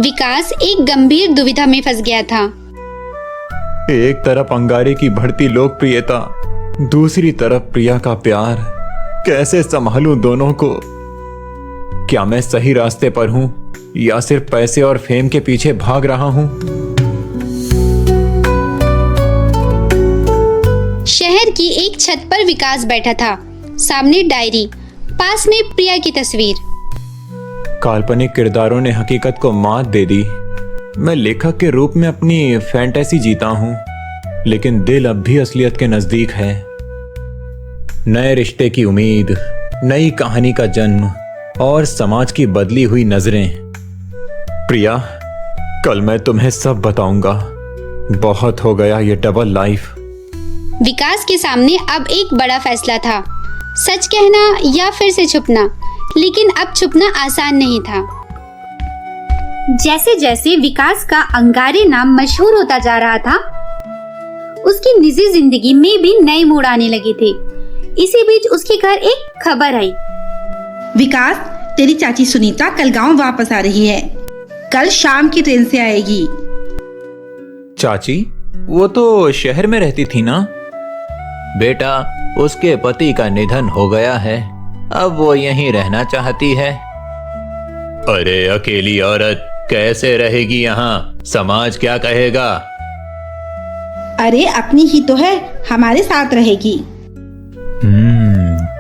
विकास एक गंभीर दुविधा में फंस गया था। एक तरफ अंगारे की बढ़ती लोकप्रियता, दूसरी तरफ प्रिया का प्यार। कैसे संभालूं दोनों को? क्या मैं सही रास्ते पर हूं या सिर्फ पैसे और फेम के पीछे भाग रहा हूं? शहर की एक छत पर विकास बैठा था। सामने डायरी, पास में प्रिया की तस्वीर। काल्पनिक किरदारों ने हकीकत को मात दे दी। मैं लेखक के रूप में अपनी फैंटेसी जीता हूं, लेकिन दिल अब भी असलियत के नजदीक है। नए रिश्ते की उम्मीद, नई कहानी का जन्म और समाज की बदली हुई नजरें। प्रिया, कल मैं तुम्हें सब बताऊंगा। बहुत हो गया ये डबल लाइफ। विकास के सामने अब एक बड़ा फैसला था, सच कहना या फिर से छुपना। लेकिन अब छुपना आसान नहीं था। जैसे जैसे विकास का अंगारे नाम मशहूर होता जा रहा था, उसकी निजी जिंदगी में भी नए मोड़ आने लगे थे। इसी बीच उसके घर एक खबर आई। विकास, तेरी चाची सुनीता कल गांव वापस आ रही है। कल शाम की ट्रेन से आएगी। चाची? वो तो शहर में रहती थी ना? बेटा, उसके पति का निधन हो गया है। अब वो यहीं रहना चाहती है। अरे अकेली औरत कैसे रहेगी यहाँ? समाज क्या कहेगा? अरे अपनी ही तो है, हमारे साथ रहेगी।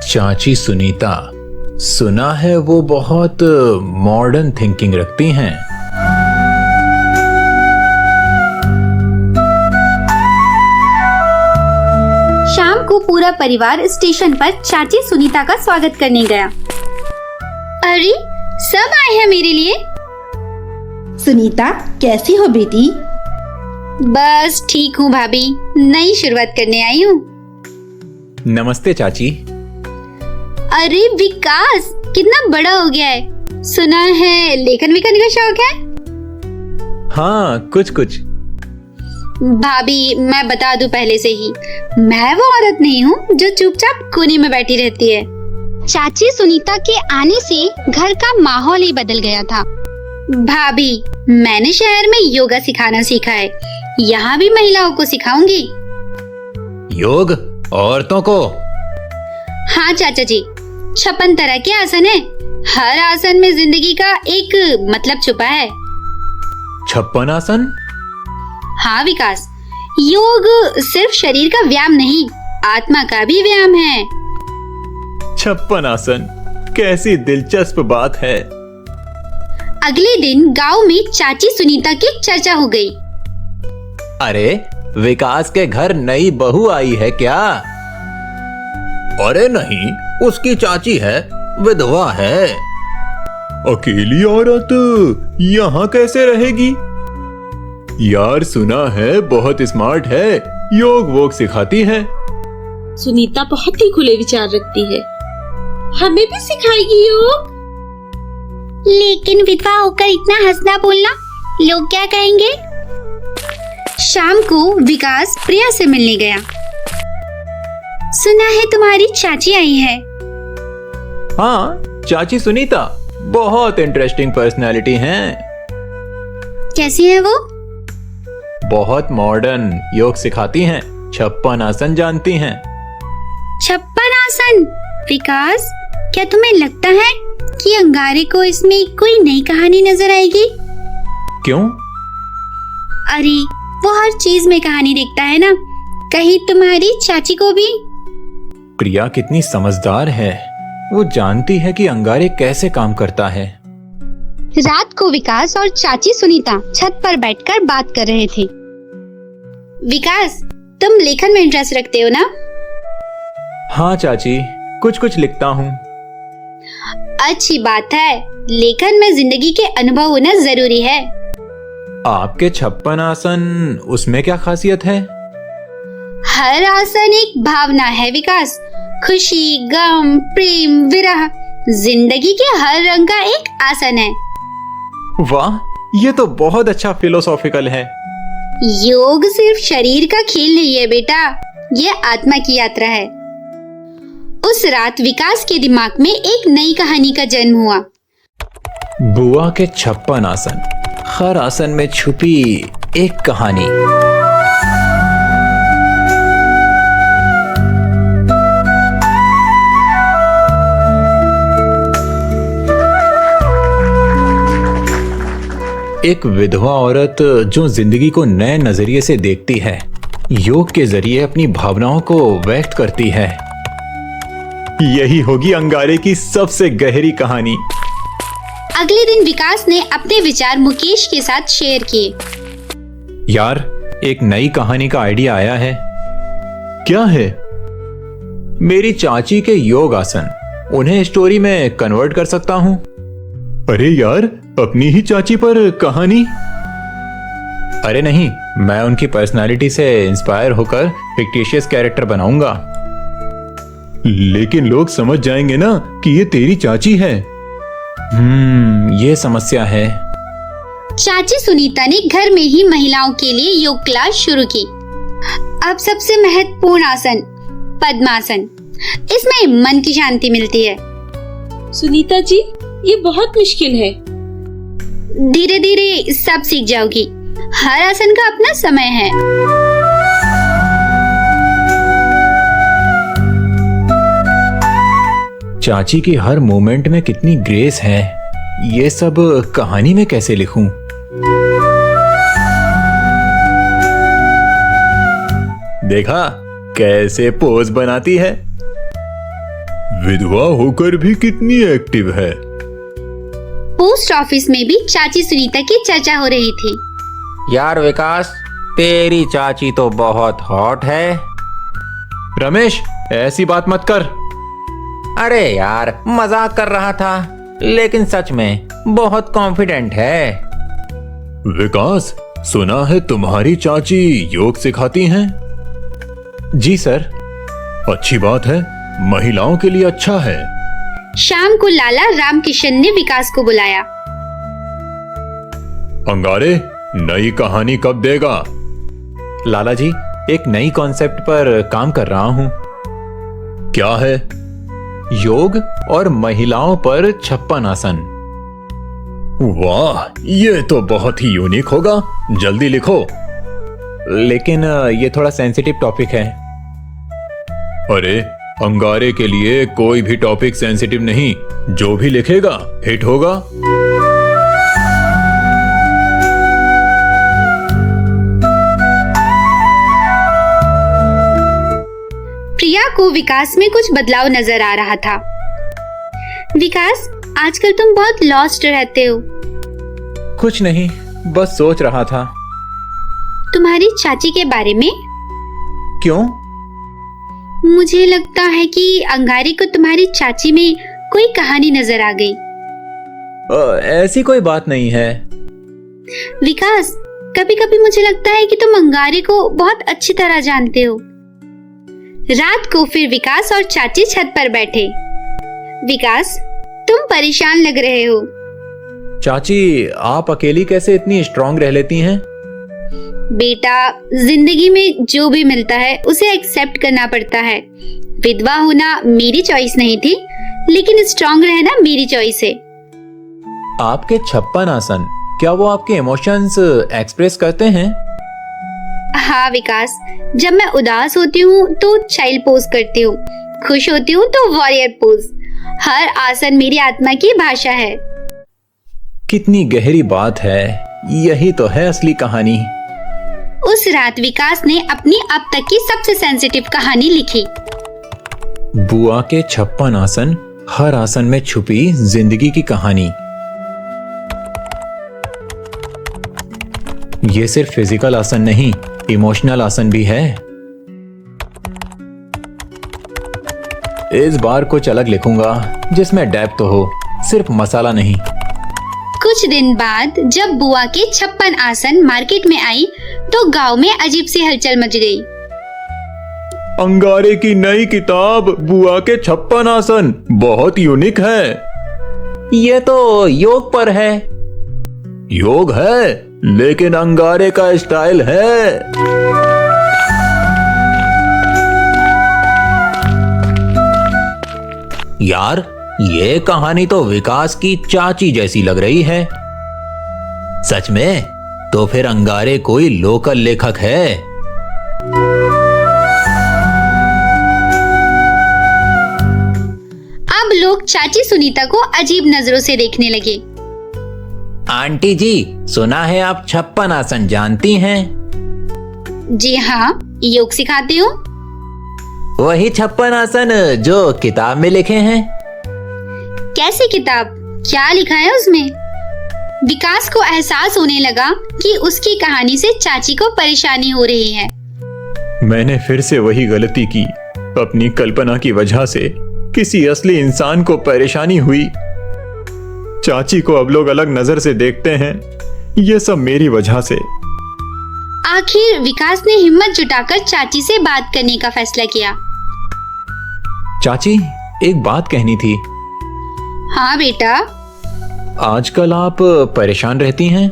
चाची सुनीता, सुना है वो बहुत मॉडर्न थिंकिंग रखती हैं। शाम को पूरा परिवार स्टेशन पर चाची सुनीता का स्वागत करने गया। अरे, सब आए हैं मेरे लिए। सुनीता, कैसी हो बेटी? बस ठीक हूँ भाभी, नई शुरुआत करने आई हूँ। नमस्ते चाची। अरे विकास, कितना बड़ा हो गया है। सुना है लेखन विखन का शौक है? हाँ, कुछ कुछ। भाभी, मैं बता दूं पहले से ही, मैं वो औरत नहीं हूँ जो चुपचाप कोने में बैठी रहती है। चाची सुनीता के आने से घर का माहौल ही बदल गया था। भाभी, मैंने शहर में योगा सिखाना सीखा है। यहाँ भी महिलाओं को सिखाऊंगी। योग? औरतों को? हाँ चाचा जी, 56 तरह के आसन है। हर आसन में जिंदगी का एक मतलब छुपा है। 56 आसन? हाँ विकास, योग सिर्फ शरीर का व्यायाम नहीं, आत्मा का भी व्यायाम है। 56 आसन, कैसी दिलचस्प बात है। अगले दिन गांव में चाची सुनीता की चर्चा हो गई। अरे, विकास के घर नई बहू आई है क्या? अरे नहीं, उसकी चाची है, विधवा है। अकेली औरत यहाँ कैसे रहेगी? यार, सुना है बहुत स्मार्ट है, योग वोग सिखाती है। सुनीता बहुत ही खुले विचार रखती है, हमें भी सिखाएगी योग। लेकिन विधवा होकर इतना हंसना बोलना, लोग क्या कहेंगे? शाम को विकास प्रिया से मिलने गया। सुना है तुम्हारी चाची आई है। हाँ, चाची सुनीता बहुत इंटरेस्टिंग पर्सनालिटी हैं। कैसी है वो? बहुत मॉडर्न, योग सिखाती हैं, 56 आसन जानती हैं। 56 आसन? विकास, क्या तुम्हें लगता है कि अंगारे को इसमें कोई नई कहानी नजर आएगी? क्यों? अरे, वो हर चीज में कहानी देखता है ना, कहीं तुम्हारी चाची को भी? प्रिया कितनी समझदार है, वो जानती है कि अंगारे कैसे काम करता है। रात को विकास और चाची सुनीता छत पर बैठकर बात कर रहे थे। विकास, तुम लेखन में इंटरेस्ट रखते हो ना? हाँ चाची, कुछ कुछ लिखता हूँ। अच्छी बात है, लेखन में जिंदगी के अनुभव होना जरूरी है। आपके 56 आसन, उसमें क्या खासियत है? हर आसन एक भावना है विकास। खुशी, गम, प्रेम, विरह, जिंदगी के हर रंग का एक आसन है। वाह, ये तो बहुत अच्छा फिलोसॉफिकल है। योग सिर्फ शरीर का खेल नहीं है बेटा, ये आत्मा की यात्रा है। उस रात विकास के दिमाग में एक नई कहानी का जन्म हुआ। बुआ के 56 आसन, हर आसन में छुपी एक कहानी। एक विधवा औरत जो जिंदगी को नए नजरिए से देखती है, योग के जरिए अपनी भावनाओं को व्यक्त करती है। यही होगी अंगारे की सबसे गहरी कहानी। अगले दिन विकास ने अपने विचार मुकेश के साथ शेयर किए। यार, एक नई कहानी का आइडिया आया है। क्या है? मेरी चाची के योग आसन, उन्हें स्टोरी में कन्वर्ट कर सकता हूं। अरे यार, अपनी ही चाची पर कहानी? अरे नहीं, मैं उनकी पर्सनालिटी से इंस्पायर होकर फिक्टिशियस कैरेक्टर बनाऊंगा। लेकिन लोग समझ जाएंगे ना कि ये तेरी चाची है। ये समस्या है। चाची सुनीता ने घर में ही महिलाओं के लिए योग क्लास शुरू की। अब सबसे महत्वपूर्ण आसन, पद्मासन। इसमें मन की शांति मिलती है। सुनीता जी, ये बहुत मुश्किल है। धीरे धीरे सब सीख जाओगी। हर आसन का अपना समय है। चाची की हर मोमेंट में कितनी ग्रेस है, ये सब कहानी में कैसे लिखूं? देखा कैसे पोज बनाती है। विधवा होकर भी कितनी एक्टिव है। पोस्ट ऑफिस में भी चाची सुनीता की चर्चा हो रही थी। यार विकास, तेरी चाची तो बहुत हॉट है। रमेश, ऐसी बात मत कर। अरे यार, मजाक कर रहा था, लेकिन सच में बहुत कॉन्फिडेंट है। विकास, सुना है तुम्हारी चाची योग सिखाती हैं? जी सर। अच्छी बात है, महिलाओं के लिए अच्छा है। शाम को लाला रामकिशन ने विकास को बुलाया। अंगारे, नई कहानी कब देगा? लाला जी, एक नई कॉन्सेप्ट पर काम कर रहा हूं। क्या है? योग और महिलाओं पर 56 आसन। वाह, ये तो बहुत ही यूनिक होगा। जल्दी लिखो। लेकिन ये थोड़ा सेंसिटिव टॉपिक है। अरे, अंगारे के लिए कोई भी टॉपिक सेंसिटिव नहीं। जो भी लिखेगा हिट होगा। प्रिया को विकास में कुछ बदलाव नजर आ रहा था। विकास, आजकल तुम बहुत लॉस्ट रहते हो। कुछ नहीं, बस सोच रहा था। तुम्हारी चाची के बारे में? क्यों? मुझे लगता है कि अंगारे को तुम्हारी चाची में कोई कहानी नजर आ गई। ऐसी कोई बात नहीं है। विकास, कभी कभी मुझे लगता है कि तुम अंगारे को बहुत अच्छी तरह जानते हो। रात को फिर विकास और चाची छत पर बैठे। विकास, तुम परेशान लग रहे हो। चाची, आप अकेली कैसे इतनी स्ट्रांग रह लेती हैं? बेटा, जिंदगी में जो भी मिलता है उसे एक्सेप्ट करना पड़ता है। विधवा होना मेरी चॉइस नहीं थी, लेकिन स्ट्रांग रहना मेरी चॉइस है। आपके 56 आसन, क्या वो आपके इमोशंस एक्सप्रेस करते हैं? हाँ विकास, जब मैं उदास होती हूँ तो चाइल्ड पोज करती हूँ, खुश होती हूँ तो वॉरियर पोज। हर आसन मेरी आत्मा की भाषा है। कितनी गहरी बात है। यही तो है असली कहानी। उस रात विकास ने अपनी अब तक की सबसे सेंसिटिव कहानी लिखी। बुआ के 56 आसन, हर आसन में छुपी जिंदगी की कहानी। ये सिर्फ फिजिकल आसन नहीं, इमोशनल आसन भी है। इस बार कुछ अलग लिखूंगा जिसमें डेप्थ हो, सिर्फ मसाला नहीं। कुछ दिन बाद जब बुआ के 56 आसन मार्केट में आई तो गांव में अजीब सी हलचल मच गई। अंगारे की नई किताब बुआ के 56 आसन बहुत यूनिक है। ये तो योग पर है। योग है लेकिन अंगारे का स्टाइल है। यार, ये कहानी तो विकास की चाची जैसी लग रही है। सच में? तो फिर अंगारे कोई लोकल लेखक है। अब लोग चाची सुनीता को अजीब नजरों से देखने लगे। आंटी जी, सुना है आप 56 आसन जानती हैं? जी हाँ, योग सिखाती हूँ। वही 56 आसन जो किताब में लिखे हैं। कैसी किताब? क्या लिखा है उसमें? विकास को एहसास होने लगा कि उसकी कहानी से चाची को परेशानी हो रही है। मैंने फिर से वही गलती की। अपनी कल्पना की वजह से किसी असली इंसान को परेशानी हुई। चाची को अब लोग अलग नजर से देखते हैं। ये सब मेरी वजह से। आखिर विकास ने हिम्मत जुटाकर चाची से बात करने का फैसला किया। चाची, एक बात कहनी थी। हाँ बेटा। आजकल आप परेशान रहती हैं?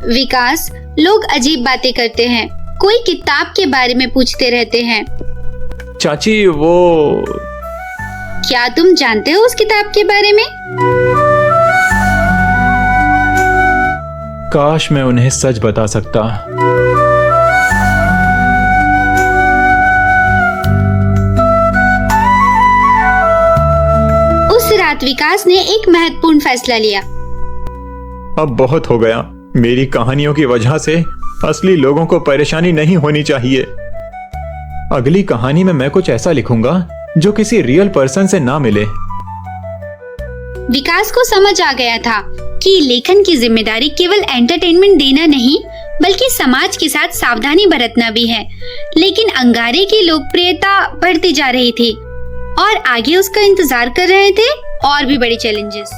विकास, लोग अजीब बातें करते हैं। कोई किताब के बारे में पूछते रहते हैं। चाची, वो क्या तुम जानते हो उस किताब के बारे में? काश मैं उन्हें सच बता सकता। उस रात विकास ने एक महत्वपूर्ण फैसला लिया। अब बहुत हो गया। मेरी कहानियों की वजह से असली लोगों को परेशानी नहीं होनी चाहिए। अगली कहानी में मैं कुछ ऐसा लिखूंगा जो किसी रियल पर्सन से ना मिले। विकास को समझ आ गया था कि लेखन की जिम्मेदारी केवल एंटरटेनमेंट देना नहीं, बल्कि समाज के साथ सावधानी बरतना भी है। लेकिन अंगारे की लोकप्रियता बढ़ती जा रही थी और आगे उसका इंतजार कर रहे थे और भी बड़े चैलेंजेस।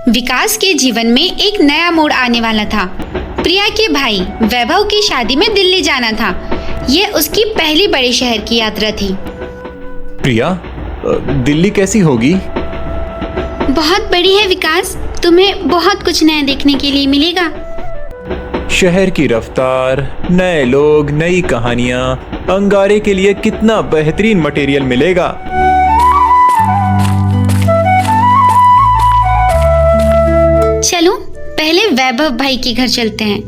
विकास के जीवन में एक नया मोड़ आने वाला था। प्रिया के भाई वैभव की शादी में दिल्ली जाना था। ये उसकी पहली बड़े शहर की यात्रा थी। प्रिया, दिल्ली कैसी होगी? बहुत बड़ी है विकास, तुम्हें बहुत कुछ नया देखने के लिए मिलेगा। शहर की रफ्तार, नए लोग, नई कहानियां, अंगारे के लिए कितना बेहतरीन मटेरियल मिलेगा। चलो पहले वैभव भाई के घर चलते हैं।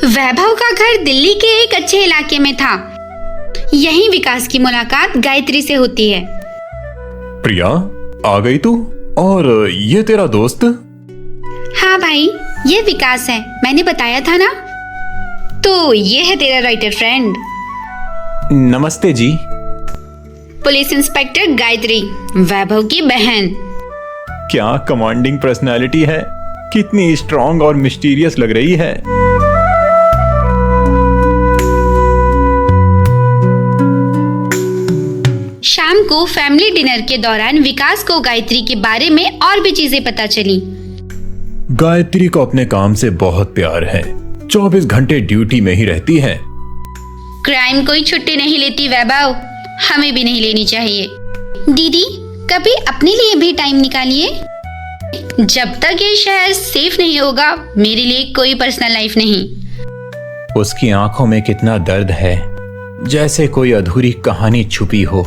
वैभव का घर दिल्ली के एक अच्छे इलाके में था। यहीं विकास की मुलाकात गायत्री से होती है। प्रिया, आ गई तू? और ये तेरा दोस्त? हाँ भाई, ये विकास है, मैंने बताया था ना। तो ये है तेरा राइटर फ्रेंड। नमस्ते जी। पुलिस इंस्पेक्टर गायत्री, वैभव की बहन। क्या कमांडिंग पर्सनालिटी है। कितनी स्ट्रॉन्ग और मिस्टीरियस लग रही है। शाम को फैमिली डिनर के दौरान विकास को गायत्री के बारे में और भी चीजें पता चली। गायत्री को अपने काम से बहुत प्यार है। 24 घंटे ड्यूटी में ही रहती है। क्राइम कोई छुट्टी नहीं लेती वैभव, हमें भी नहीं लेनी चाहिए। दीदी, कभी अपने लिए भी टाइम निकालिए। जब तक ये शहर सेफ नहीं होगा, मेरे लिए कोई पर्सनल लाइफ नहीं। उसकी आंखों में कितना दर्द है, जैसे कोई अधूरी कहानी छुपी हो।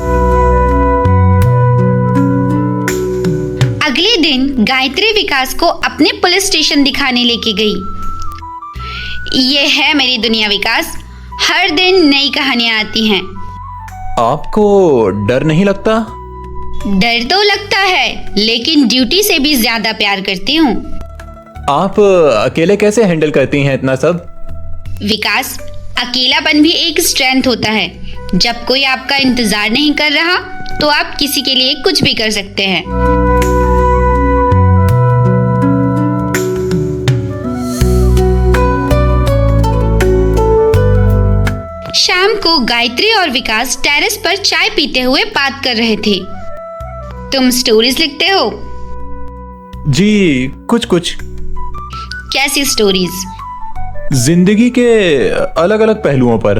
अगले दिन गायत्री विकास को अपने पुलिस स्टेशन दिखाने लेके गई। ये है मेरी दुनिया विकास, हर दिन नई कहानियां आती हैं। आपको डर नहीं लगता? डर तो लगता है, लेकिन ड्यूटी से भी ज्यादा प्यार करती हूँ। आप अकेले कैसे हैंडल करती हैं इतना सब? विकास, अकेलापन भी एक स्ट्रेंथ होता है। जब कोई आपका इंतजार नहीं कर रहा, तो आप किसी के लिए कुछ भी कर सकते हैं। शाम को गायत्री और विकास टेरेस पर चाय पीते हुए बात कर रहे थे। तुम स्टोरीज लिखते हो? जी, कुछ कुछ। कैसी स्टोरीज? जिंदगी के अलग अलग पहलुओं पर।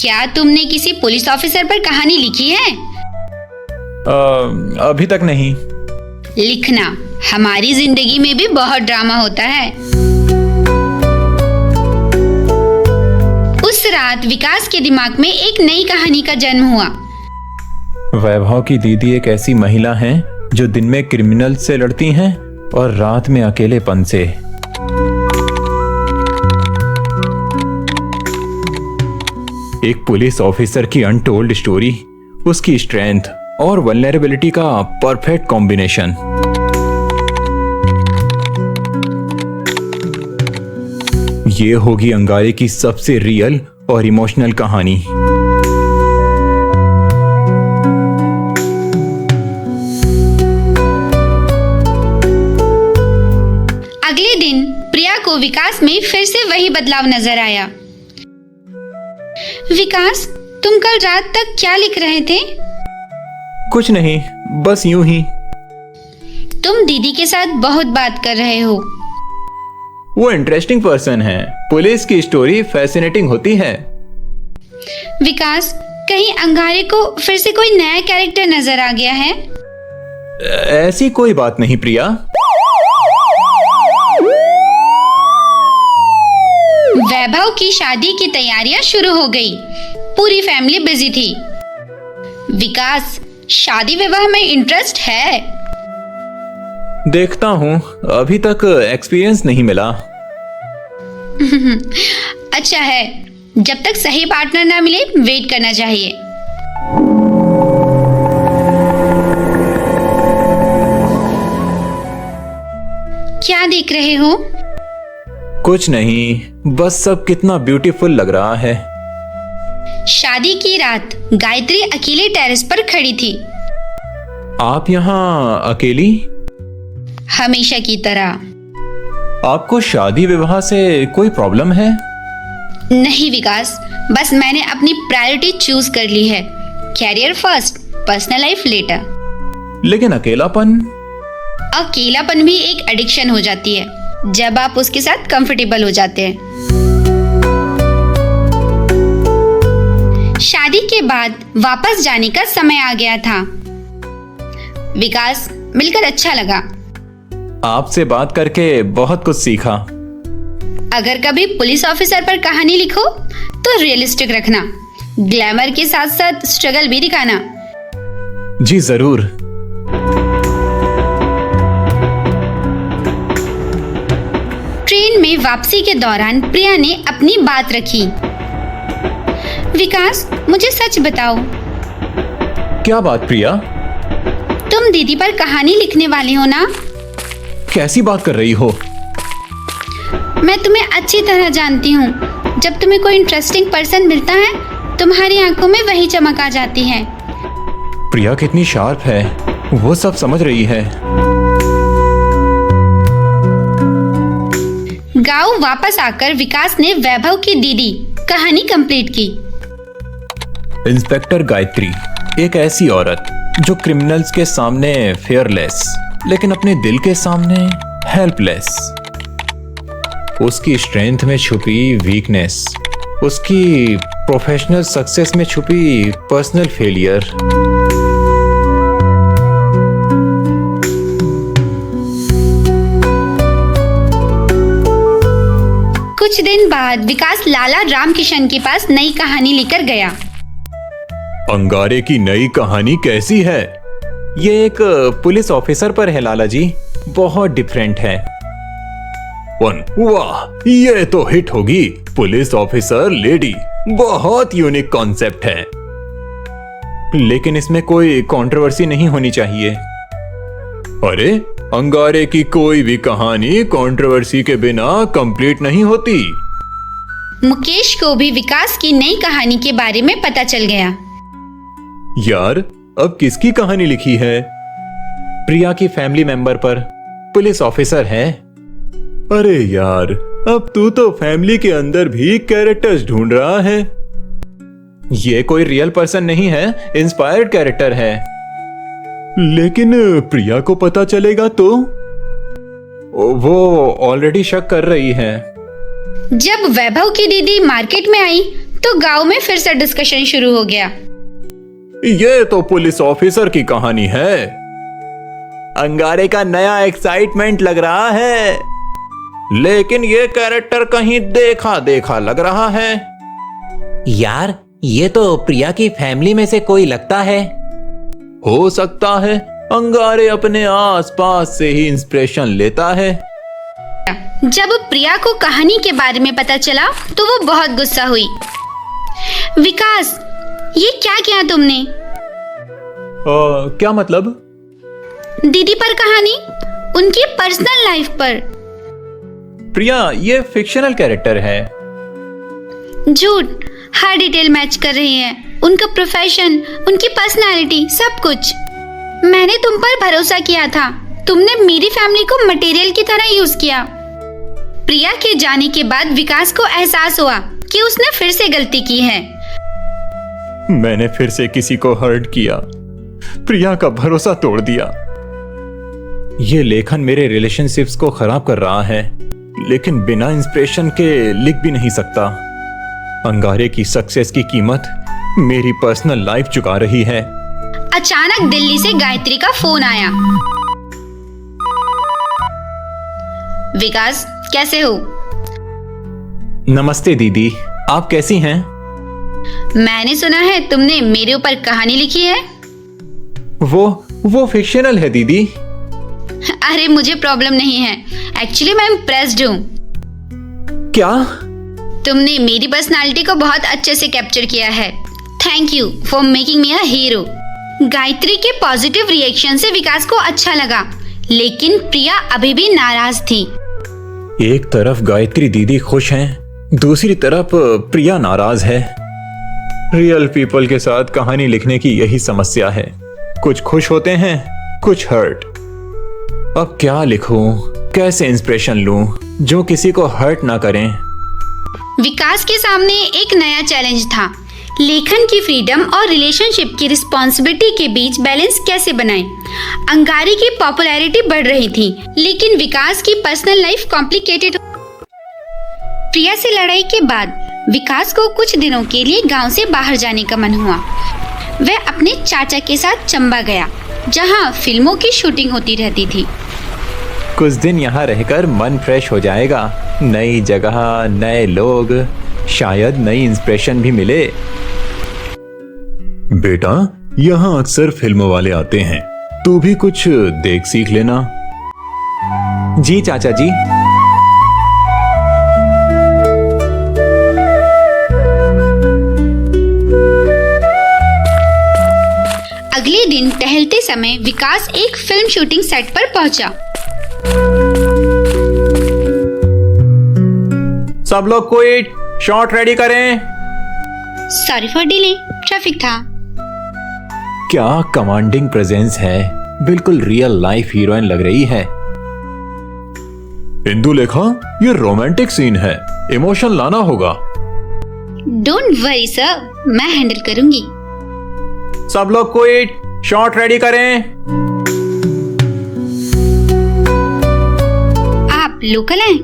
क्या तुमने किसी पुलिस ऑफिसर पर कहानी लिखी है? अभी तक नहीं। लिखना, हमारी जिंदगी में भी बहुत ड्रामा होता है। उस रात विकास के दिमाग में एक नई कहानी का जन्म हुआ। वैभव की दीदी एक ऐसी महिला हैं जो दिन में क्रिमिनल से लड़ती हैं और रात में अकेलेपन से। एक पुलिस ऑफिसर की अनटोल्ड स्टोरी, उसकी स्ट्रेंथ और वल्नरेबिलिटी का परफेक्ट कॉम्बिनेशन। ये होगी अंगारे की सबसे रियल और इमोशनल कहानी। अगले दिन प्रिया को विकास में फिर से वही बदलाव नजर आया। विकास, तुम कल रात तक क्या लिख रहे थे? कुछ नहीं, बस यूं ही। तुम दीदी के साथ बहुत बात कर रहे हो। वो इंटरेस्टिंग पर्सन है। पुलिस की स्टोरी फैसिनेटिंग होती है। विकास, कहीं अंगारे को फिर से कोई नया कैरेक्टर नजर आ गया है? ऐसी कोई बात नहीं प्रिया। वैभव की शादी की तैयारियां शुरू हो गई। पूरी फैमिली बिजी थी। विकास, शादी विवाह में इंटरेस्ट है? देखता हूँ, अभी तक एक्सपीरियंस नहीं मिला। अच्छा है, जब तक सही पार्टनर ना मिले वेट करना चाहिए। क्या देख रहे हो? कुछ नहीं, बस सब कितना ब्यूटीफुल लग रहा है। शादी की रात गायत्री अकेले टेरेस पर खड़ी थी। आप यहाँ अकेली? हमेशा की तरह। आपको शादी विवाह से कोई प्रॉब्लम है? नहीं विकास, बस मैंने अपनी प्रायोरिटी चूज कर ली है। Career first, personal life later. लेकिन अकेलापन भी एक एडिक्शन हो जाती है जब आप उसके साथ कंफर्टेबल हो जाते हैं। शादी के बाद वापस जाने का समय आ गया था। विकास, मिलकर अच्छा लगा। आपसे बात करके बहुत कुछ सीखा। अगर कभी पुलिस ऑफिसर पर कहानी लिखो तो रियलिस्टिक रखना, ग्लैमर के साथ साथ स्ट्रगल भी दिखाना। जी जरूर। ट्रेन में वापसी के दौरान प्रिया ने अपनी बात रखी। विकास, मुझे सच बताओ। क्या बात प्रिया? तुम दीदी पर कहानी लिखने वाले हो ना? कैसी बात कर रही हो? मैं तुम्हें अच्छी तरह जानती हूँ। जब तुम्हें कोई इंटरेस्टिंग पर्सन मिलता है, तुम्हारी आंखों में वही चमक आ जाती है। प्रिया कितनी शार्प है, वो सब समझ रही है। गांव वापस आकर विकास ने वैभव की दीदी कहानी कंप्लीट की। इंस्पेक्टर गायत्री एक ऐसी औरत जो क्रिमिनल्स के सामने फेयरलेस, लेकिन अपने दिल के सामने हेल्पलेस। उसकी स्ट्रेंथ में छुपी वीकनेस, उसकी प्रोफेशनल सक्सेस में छुपी पर्सनल फेलियर। कुछ दिन बाद विकास लाला रामकिशन के पास नई कहानी लेकर गया। अंगारे की नई कहानी कैसी है? ये एक पुलिस ऑफिसर पर है लाला जी, बहुत डिफरेंट है। वाह, ये तो हिट होगी। पुलिस ऑफिसर लेडी, बहुत यूनिक कॉन्सेप्ट है। लेकिन इसमें कोई कंट्रोवर्सी नहीं होनी चाहिए। अरे, अंगारे की कोई भी कहानी कंट्रोवर्सी के बिना कंप्लीट नहीं होती। मुकेश को भी विकास की नई कहानी के बारे में पता चल गया। यार, अब किसकी कहानी लिखी है? प्रिया की फैमिली मेंबर पर, पुलिस ऑफिसर है। अरे यार, अब तू तो फैमिली के अंदर भी कैरेक्टर्स ढूंढ रहा है। ये कोई रियल पर्सन नहीं है, इंस्पायर्ड कैरेक्टर है। लेकिन प्रिया को पता चलेगा तो? वो ऑलरेडी शक कर रही है। जब वैभव की दीदी मार्केट में आई तो गांव में फिर से डिस्कशन शुरू हो गया। ये तो पुलिस ऑफिसर की कहानी है। अंगारे का नया एक्साइटमेंट लग रहा है, लेकिन ये कैरेक्टर कहीं देखा देखा लग रहा है। यार, ये तो प्रिया की फैमिली में से कोई लगता है। हो सकता है अंगारे अपने आसपास से ही इंस्पिरेशन लेता है। जब प्रिया को कहानी के बारे में पता चला तो वो बहुत गुस्सा हुई। विकास, ये क्या किया तुमने? क्या मतलब? दीदी पर कहानी, उनकी पर्सनल लाइफ पर। प्रिया, ये फिक्शनल कैरेक्टर है। झूठ, हर डिटेल मैच कर रही है। उनका प्रोफेशन, उनकी पर्सनालिटी, सब कुछ। मैंने तुम पर भरोसा किया था, तुमने मेरी फैमिली को मटेरियल की तरह यूज किया। प्रिया के जाने के बाद विकास को एहसास हुआ कि उसने फिर से गलती की है। मैंने फिर से किसी को हर्ट किया, प्रिया का भरोसा तोड़ दिया। ये लेखन मेरे रिलेशनशिप्स को खराब कर रहा है, लेकिन बिना इंस्पिरेशन के लिख भी नहीं सकता। अंगारे की सक्सेस की कीमत मेरी पर्सनल लाइफ चुका रही है। अचानक दिल्ली से गायत्री का फोन आया। विकास, कैसे हो? नमस्ते दीदी, आप कैसी हैं? मैंने सुना है तुमने मेरे ऊपर कहानी लिखी है। वो फिक्शनल है दीदी। अरे मुझे प्रॉब्लम नहीं है, एक्चुअली मैं इम्प्रेस्ड हूँ। क्या? तुमने मेरी पर्सनालिटी को बहुत अच्छे से कैप्चर किया है। Thank you for making me a hero. Gayatri के पॉजिटिव रिएक्शन से विकास को अच्छा लगा, लेकिन प्रिया अभी भी नाराज थी। एक तरफ गायत्री दीदी खुश हैं, दूसरी तरफ प्रिया नाराज है। रियल पीपल के साथ कहानी लिखने की यही समस्या है, कुछ खुश होते हैं, कुछ हर्ट। अब क्या लिखूं, कैसे इंस्पिरेशन लूं जो किसी को हर्ट ना करें? विकास के सामने एक नया चैलेंज था। लेखन की फ्रीडम और रिलेशनशिप की रिस्पॉन्सिबिलिटी के बीच बैलेंस कैसे बनाएं? अंगारी की पॉपुलैरिटी बढ़ रही थी, लेकिन विकास की पर्सनल लाइफ कॉम्प्लिकेटेड। प्रिया से लड़ाई के बाद विकास को कुछ दिनों के लिए गांव से बाहर जाने का मन हुआ। वह अपने चाचा के साथ चंबा गया, जहां फिल्मों की शूटिंग होती रहती थी। कुछ दिन यहाँ रहकर मन फ्रेश हो जाएगा, नई जगह, नए लोग, शायद नई इंस्पिरेशन भी मिले। बेटा, यहाँ अक्सर फिल्मों वाले आते हैं, तू भी कुछ देख सीख लेना। जी चाचा जी। अगले दिन टहलते समय विकास एक फिल्म शूटिंग सेट पर पहुंचा। सब लोग क्विट, शॉट रेडी करें। सॉरी फॉर डिले, ट्रैफिक था। क्या कमांडिंग प्रेजेंस है, बिल्कुल रियल लाइफ हीरोइन लग रही है। इंदुलेखा, ये रोमांटिक सीन है, इमोशन लाना होगा। डोंट वरी सर, मैं हैंडल करूंगी। सब लोग क्विट, शॉट रेडी करें। आप लोकल हैं?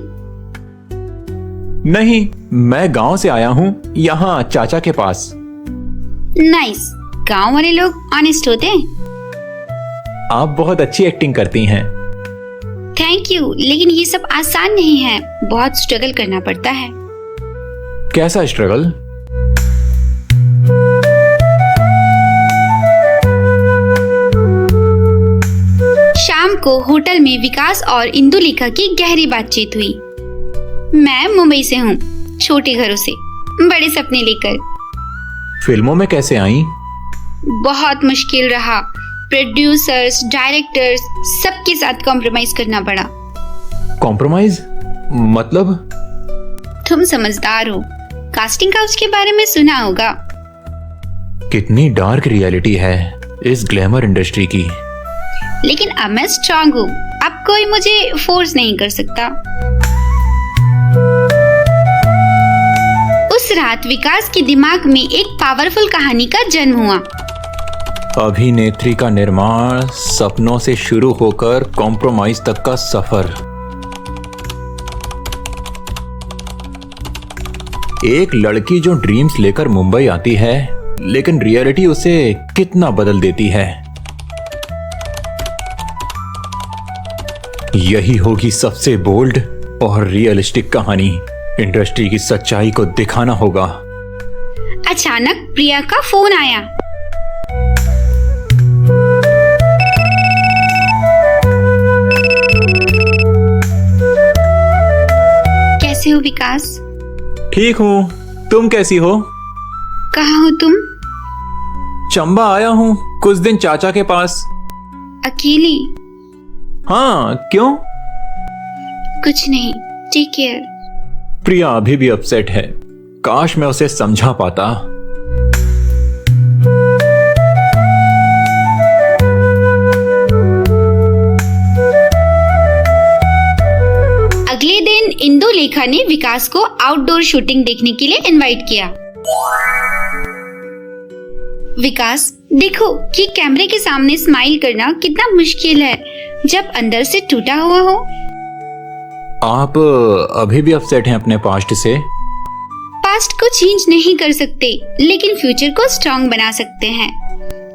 नहीं, मैं गांव से आया हूँ, यहाँ चाचा के पास। नाइस, गांव वाले लोग ऑनेस्ट होते हैं। आप बहुत अच्छी एक्टिंग करती हैं। थैंक यू, लेकिन ये सब आसान नहीं है, बहुत स्ट्रगल करना पड़ता है। कैसा स्ट्रगल? शाम को होटल में विकास और इंदुलेखा की गहरी बातचीत हुई। मैं मुंबई से हूँ, छोटे घरों से बड़े सपने लेकर। फिल्मों में कैसे आई? बहुत मुश्किल रहा, प्रोड्यूसर्स, डायरेक्टर्स, सबके साथ कॉम्प्रोमाइज करना पड़ा। कॉम्प्रोमाइज मतलब? तुम समझदार हो, कास्टिंग काउच के बारे में सुना होगा। कितनी डार्क रियलिटी है इस ग्लैमर इंडस्ट्री की। लेकिन अब मैं स्ट्रांग हूँ, अब कोई मुझे फोर्स नहीं कर सकता। उस रात विकास के दिमाग में एक पावरफुल कहानी का जन्म हुआ। अभिनेत्री का निर्माण, सपनों से शुरू होकर कॉम्प्रोमाइज तक का सफर। एक लड़की जो ड्रीम्स लेकर मुंबई आती है, लेकिन रियलिटी उसे कितना बदल देती है। यही होगी सबसे बोल्ड और रियलिस्टिक कहानी। इंडस्ट्री की सच्चाई को दिखाना होगा। अचानक प्रिया का फोन आया। कैसे हो विकास? ठीक हूँ, तुम कैसी हो? कहाँ हो तुम? चंबा आया हूँ कुछ दिन चाचा के पास। अकेली? हाँ, क्यों? कुछ नहीं, टेक केयर। प्रिया अभी भी अपसेट है। काश मैं उसे समझा पाता। अगले दिन इंदुलेखा ने विकास को आउटडोर शूटिंग देखने के लिए इनवाइट किया। विकास, देखो कि कैमरे के सामने स्माइल करना कितना मुश्किल है जब अंदर से टूटा हुआ हो। आप अभी भी अपसेट हैं अपने पास्ट से? पास्ट को चेंज नहीं कर सकते, लेकिन फ्यूचर को स्ट्रांग बना सकते हैं।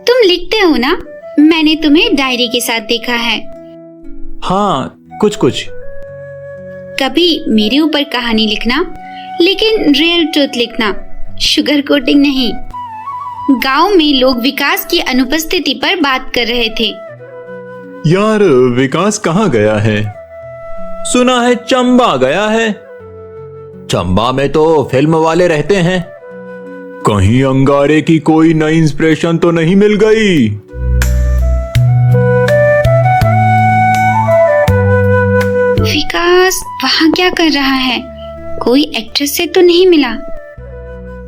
तुम लिखते हो ना, मैंने तुम्हें डायरी के साथ देखा है। हाँ, कुछ कुछ। कभी मेरे ऊपर कहानी लिखना, लेकिन रियल ट्रूथ लिखना, शुगर कोटिंग नहीं। गांव में लोग विकास की अनुपस्थिति पर बात कर रहे थे। यार, विकास कहाँ गया है? सुना है चंबा गया है। चंबा में तो फिल्म वाले रहते हैं। कहीं अंगारे की कोई नई इंस्पिरेशन तो नहीं मिल गई? विकास वहाँ क्या कर रहा है? कोई एक्ट्रेस से तो नहीं मिला?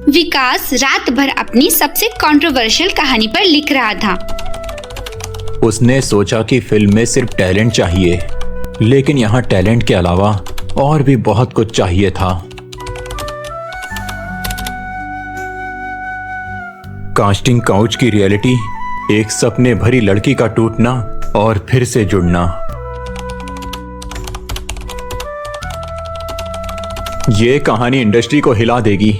विकास रात भर अपनी सबसे कंट्रोवर्शियल कहानी पर लिख रहा था। उसने सोचा कि फिल्म में सिर्फ टैलेंट चाहिए, लेकिन यहाँ टैलेंट के अलावा और भी बहुत कुछ चाहिए था। कास्टिंग काउच की रियलिटी, एक सपने भरी लड़की का टूटना और फिर से जुड़ना। ये कहानी इंडस्ट्री को हिला देगी,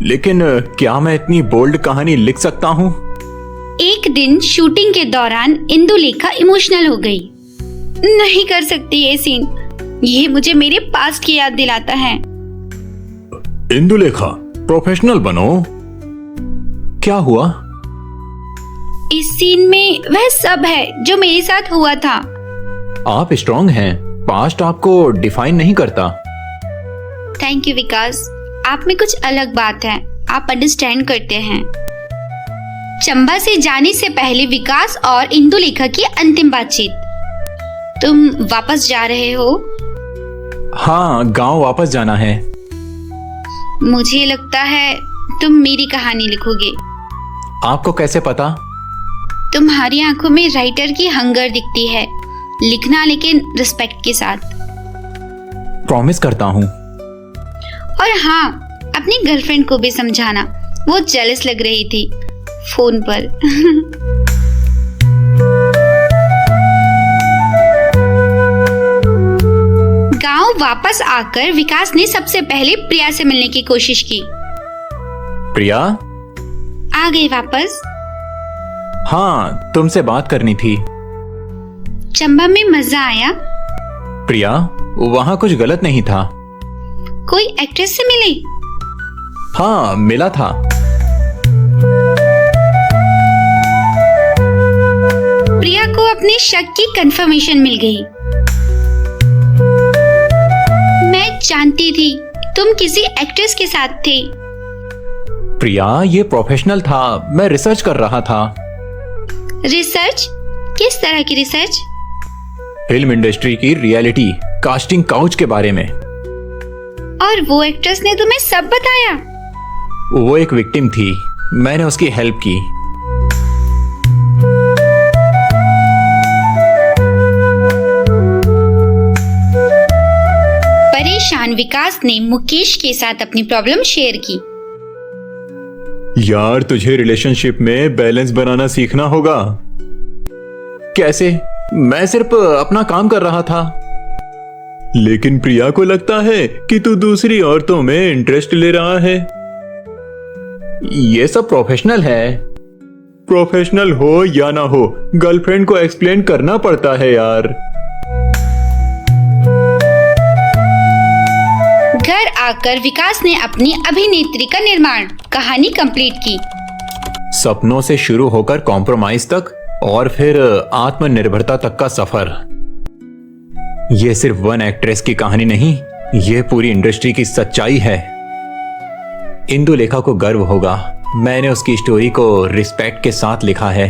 लेकिन क्या मैं इतनी बोल्ड कहानी लिख सकता हूँ? एक दिन शूटिंग के दौरान इंदुलेखा इमोशनल हो गई। नहीं कर सकती ये सीन, ये मुझे मेरे पास्ट की याद दिलाता है। इंदुलेखा, प्रोफेशनल बनो। क्या हुआ? इस सीन में वह सब है जो मेरे साथ हुआ था। आप स्ट्रांग हैं, पास्ट आपको डिफाइन नहीं करता। थैंक यू विकास, आप में कुछ अलग बात है, आप अंडरस्टैंड करते हैं। चंबा से जाने से पहले विकास और इंदुलेखा की अंतिम बातचीत। तुम वापस जा रहे हो? हाँ, गांव वापस जाना है। मुझे लगता है तुम मेरी कहानी लिखोगे। आपको कैसे पता? तुम्हारी आंखों में राइटर की हंगर दिखती है। लिखना, लेकिन रिस्पेक्ट के साथ। प्रॉमिस करता हूँ। और हाँ, अपनी गर्लफ्रेंड को भी समझाना, वो जेलस लग रही थी फोन पर। गांव वापस आकर विकास ने सबसे पहले प्रिया से मिलने की कोशिश की। प्रिया? आ गई वापस? हाँ, तुमसे बात करनी थी। चंबा में मजा आया? प्रिया, वहाँ कुछ गलत नहीं था। कोई एक्ट्रेस से मिली? हाँ, मिला था। प्रिया को अपने शक की कंफर्मेशन मिल गई। मैं जानती थी तुम किसी एक्ट्रेस के साथ थे। प्रिया, ये प्रोफेशनल था, मैं रिसर्च कर रहा था। रिसर्च? किस तरह की रिसर्च? फिल्म इंडस्ट्री की रियलिटी, कास्टिंग काउच के बारे में। और वो एक्ट्रेस ने तुम्हें सब बताया? वो एक विक्टिम थी, मैंने उसकी हेल्प की। परेशान विकास ने मुकेश के साथ अपनी प्रॉब्लम शेयर की। यार, तुझे रिलेशनशिप में बैलेंस बनाना सीखना होगा। कैसे? मैं सिर्फ अपना काम कर रहा था। लेकिन प्रिया को लगता है कि तू दूसरी औरतों में इंटरेस्ट ले रहा है। ये सब प्रोफेशनल है। प्रोफेशनल हो या ना हो, गर्लफ्रेंड को एक्सप्लेन करना पड़ता है यार। घर आकर विकास ने अपनी अभिनेत्री का निर्माण कहानी कंप्लीट की। सपनों से शुरू होकर कॉम्प्रोमाइज तक और फिर आत्मनिर्भरता तक का सफर। ये सिर्फ वन एक्ट्रेस की कहानी नहीं, ये पूरी इंडस्ट्री की सच्चाई है। इंदुलेखा को गर्व होगा, मैंने उसकी स्टोरी को रिस्पेक्ट के साथ लिखा है।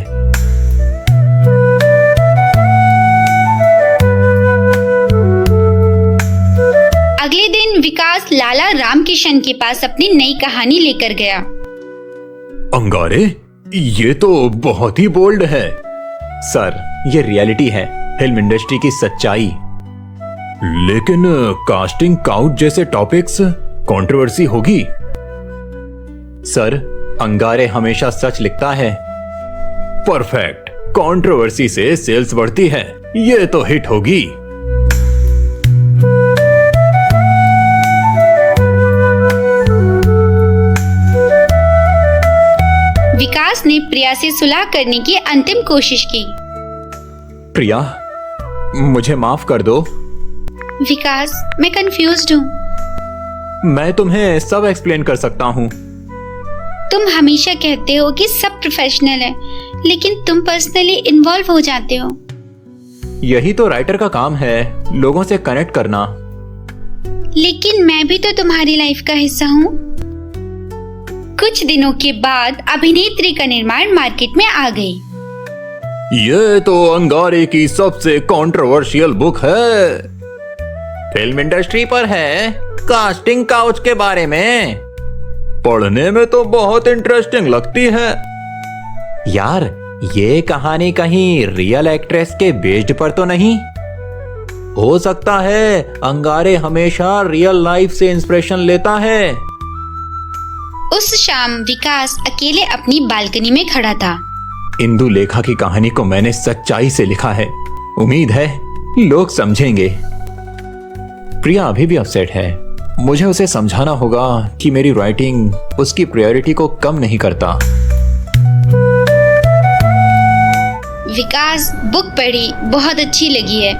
अगले दिन विकास लाला रामकिशन के पास अपनी नई कहानी लेकर गया। अंगारे, ये तो बहुत ही बोल्ड है। सर, ये रियलिटी है, फिल्म इंडस्ट्री की सच्चाई। लेकिन कास्टिंग काउच जैसे टॉपिक्स, कंट्रोवर्सी होगी। सर, अंगारे हमेशा सच लिखता है। परफेक्ट, कंट्रोवर्सी से सेल्स बढ़ती है, ये तो हिट होगी। विकास ने प्रिया से सुलह करने की अंतिम कोशिश की। प्रिया, मुझे माफ कर दो। विकास, मैं कंफ्यूज्ड हूँ। मैं तुम्हें सब एक्सप्लेन कर सकता हूँ। तुम हमेशा कहते हो कि सब प्रोफेशनल है, लेकिन तुम पर्सनली इन्वॉल्व हो जाते हो। यही तो राइटर का काम है, लोगों से कनेक्ट करना। लेकिन मैं भी तो तुम्हारी लाइफ का हिस्सा हूँ। कुछ दिनों के बाद अभिनेत्री का निर्माण मार्केट में आ गई। ये तो अंगारे की सबसे कंट्रोवर्शियल बुक है। फिल्म इंडस्ट्री पर है, कास्टिंग काउच के बारे में। पढ़ने में तो बहुत इंटरेस्टिंग लगती है। यार, ये कहानी कहीं रियल एक्ट्रेस के बेस्ड पर तो नहीं? हो सकता है अंगारे हमेशा रियल लाइफ से इंस्पिरेशन लेता है। उस शाम विकास अकेले अपनी बालकनी में खड़ा था। इंदुलेखा की कहानी को मैंने सच्चाई से लिखा है। उम्मीद है लोग समझेंगे। प्रिया अभी भी अपसेट है। मुझे उसे समझाना होगा कि मेरी राइटिंग उसकी प्रायोरिटी को कम नहीं करता। विकास, बुक पढ़ी, बहुत अच्छी लगी है।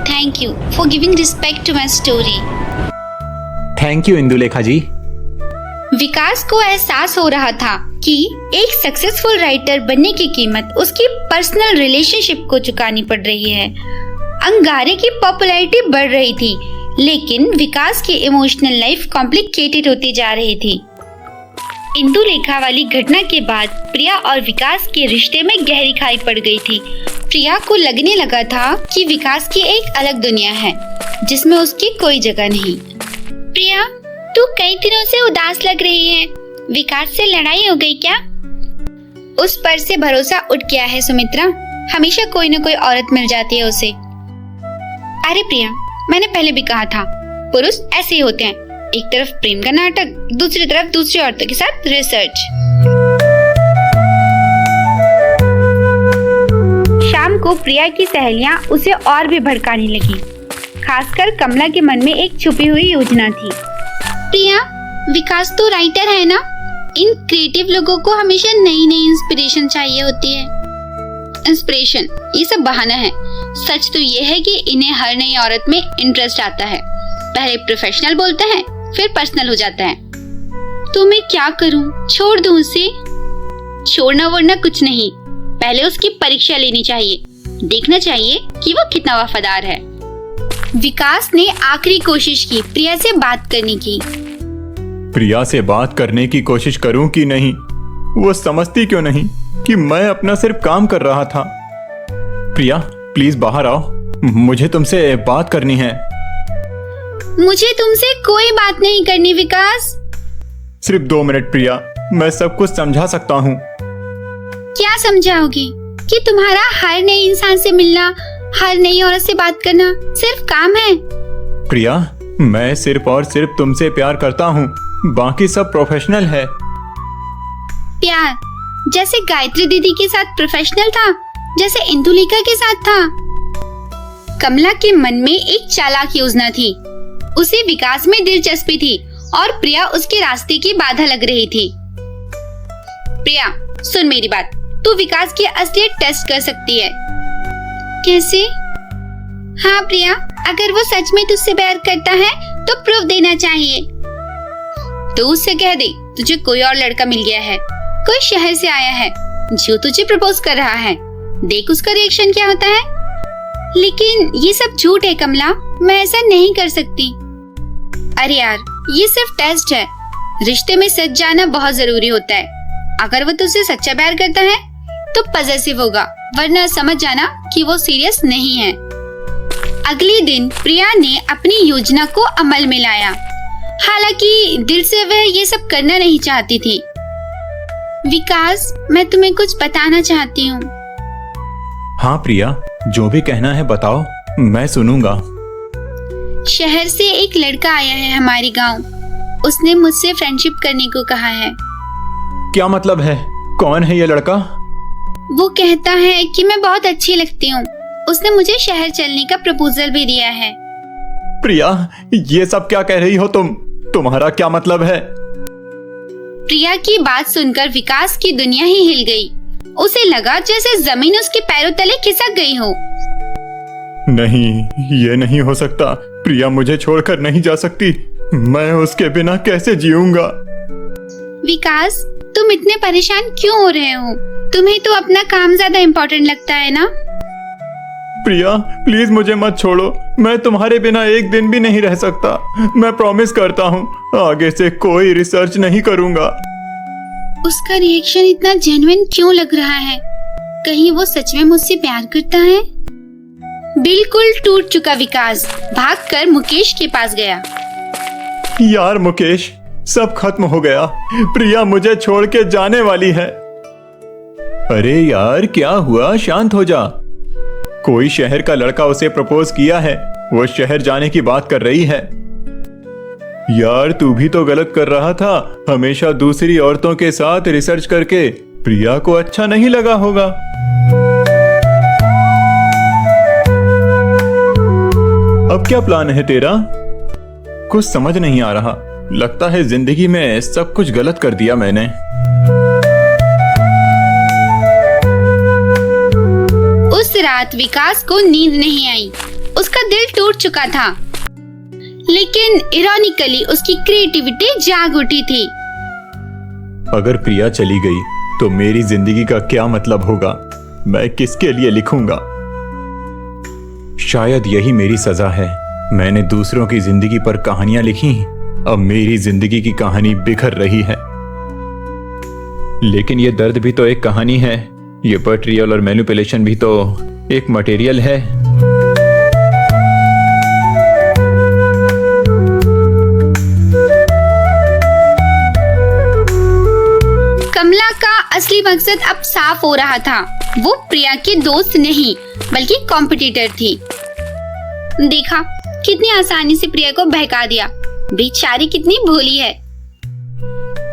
Thank you for giving respect to my story. Thank you Indulekha ji. Vikas को एहसास हो रहा था कि एक सक्सेसफुल राइटर बनने की कीमत उसकी पर्सनल रिलेशनशिप को चुकानी पड़ रही है। अंगारे की पॉपुलैरिटी बढ़ रही थी, लेकिन विकास की इमोशनल लाइफ कॉम्प्लिकेटेड होती जा रही थी। इंदुलेखा वाली घटना के बाद प्रिया और विकास के रिश्ते में गहरी खाई पड़ गई थी। प्रिया को लगने लगा था कि विकास की एक अलग दुनिया है, जिसमें उसकी कोई जगह नहीं। प्रिया, तू कई दिनों से उदास लग रही है। विकास से लड़ाई हो गई क्या? उस पर से भरोसा उठ गया है सुमित्रा। हमेशा कोई न कोई औरत मिल जाती है उसे। अरे प्रिया, मैंने पहले भी कहा था, पुरुष ऐसे ही होते हैं। एक तरफ प्रेम का नाटक, दूसरी तरफ दूसरी औरतों के साथ रिसर्च। शाम को प्रिया की सहेलियां उसे और भी भड़काने लगी। खासकर कमला के मन में एक छुपी हुई योजना थी। प्रिया, विकास तो राइटर है ना? इन क्रिएटिव लोगों को हमेशा नई नई इंस्पिरेशन चाहिए होती है। इंस्पिरेशन, ये सब बहाना है। सच तो ये है कि इन्हें हर नई औरत में इंटरेस्ट आता है। पहले प्रोफेशनल बोलता है, फिर पर्सनल हो जाता है। तो मैं क्या करूं? छोड़ दूं उसे? छोड़ना वरना कुछ नहीं, पहले उसकी परीक्षा लेनी चाहिए। देखना चाहिए कि वो कितना वफादार है। विकास ने आखिरी कोशिश की प्रिया से बात करने की। प्रिया से बात करने की कोशिश करूं कि नहीं, वो समझती क्यों नहीं कि मैं अपना सिर्फ काम कर रहा था। प्रिया, प्लीज बाहर आओ, मुझे तुमसे बात करनी है। मुझे तुमसे कोई बात नहीं करनी विकास। सिर्फ 2 मिनट प्रिया, मैं सब कुछ समझा सकता हूँ। क्या समझाओगी? कि तुम्हारा हर नए इंसान से मिलना, हर नई औरत से बात करना सिर्फ काम है? प्रिया, मैं सिर्फ और सिर्फ तुमसे प्यार करता हूँ, बाकी सब प्रोफेशनल है। प्यार जैसे गायत्री दीदी के साथ प्रोफेशनल था, जैसे इंदुलेखा के साथ था। कमला के मन में एक चालाक योजना थी। उसे विकास में दिलचस्पी थी और प्रिया उसके रास्ते की बाधा लग रही थी। प्रिया, सुन मेरी बात, तू विकास की असलियत टेस्ट कर सकती है। कैसे? हाँ प्रिया, अगर वो सच में तुझसे प्यार करता है तो प्रूफ देना चाहिए। तो उससे कह दे तुझे कोई और लड़का मिल गया है, कोई शहर से आया है जो तुझे प्रपोज कर रहा है। देख उसका रिएक्शन क्या होता है। लेकिन ये सब झूठ है कमला, मैं ऐसा नहीं कर सकती। अरे यार, ये सिर्फ टेस्ट है। रिश्ते में सच जाना बहुत जरूरी होता है। अगर वो तुझसे सच्चा प्यार करता है तो पॉजिटिव होगा, वरना समझ जाना कि वो सीरियस नहीं है। अगले दिन प्रिया ने अपनी योजना को अमल में लाया। हालांकि दिल से वह ये सब करना नहीं चाहती थी। विकास, मैं तुम्हें कुछ बताना चाहती हूँ। हाँ प्रिया, जो भी कहना है बताओ, मैं सुनूंगा। शहर से एक लड़का आया है हमारे गांव। उसने मुझसे फ्रेंडशिप करने को कहा है। क्या मतलब है? कौन है ये लड़का? वो कहता है कि मैं बहुत अच्छी लगती हूँ। उसने मुझे शहर चलने का प्रपोजल भी दिया है। प्रिया, ये सब क्या कह रही हो तुम? तुम्हारा क्या मतलब है? प्रिया की बात सुनकर विकास की दुनिया ही हिल गई। उसे लगा जैसे जमीन उसके पैरों तले खिसक गई हो। नहीं, ये नहीं हो सकता। प्रिया मुझे छोड़कर नहीं जा सकती। मैं उसके बिना कैसे जीऊंगा? विकास, तुम इतने परेशान क्यों हो रहे हो? तुम्हें तो अपना काम ज्यादा इम्पोर्टेंट लगता है ना? प्रिया, प्लीज मुझे मत छोड़ो। मैं तुम्हारे बिना एक दिन भी नहीं रह सकता। मैं प्रॉमिस करता हूँ, आगे से कोई रिसर्च नहीं करूँगा। उसका रिएक्शन इतना जेन्युइन क्यों लग रहा है? कहीं वो सच में मुझसे प्यार करता है? बिल्कुल टूट चुका विकास भागकर मुकेश के पास गया। यार मुकेश, सब खत्म हो गया। प्रिया मुझे छोड़ के जाने वाली है। अरे यार, क्या हुआ? शांत हो जा। कोई शहर का लड़का उसे प्रपोज किया है, वो शहर जाने की बात कर रही है। यार, तू भी तो गलत कर रहा था। हमेशा दूसरी औरतों के साथ रिसर्च करके प्रिया को अच्छा नहीं लगा होगा। अब क्या प्लान है तेरा? कुछ समझ नहीं आ रहा। लगता है जिंदगी में सब कुछ गलत कर दिया मैंने। उस रात विकास को नींद नहीं आई। उसका दिल टूट चुका था, लेकिन इरोनिकली उसकी क्रिएटिविटी जाग उठी थी। अगर प्रिया चली गई तो मेरी जिंदगी का क्या मतलब होगा? मैं किसके लिए लिखूंगा? शायद यही मेरी सजा है। मैंने दूसरों की जिंदगी पर कहानियां लिखी, अब मेरी जिंदगी की कहानी बिखर रही है। लेकिन ये दर्द भी तो एक कहानी है। ये बट्रियल और मैनिपुलेशन भी तो एक मटेरियल है। कमला का असली मकसद अब साफ हो रहा था। वो प्रिया की दोस्त नहीं बल्कि कॉम्पिटिटर थी। देखा कितनी आसानी से प्रिया को बहका दिया। बेचारी कितनी भोली है।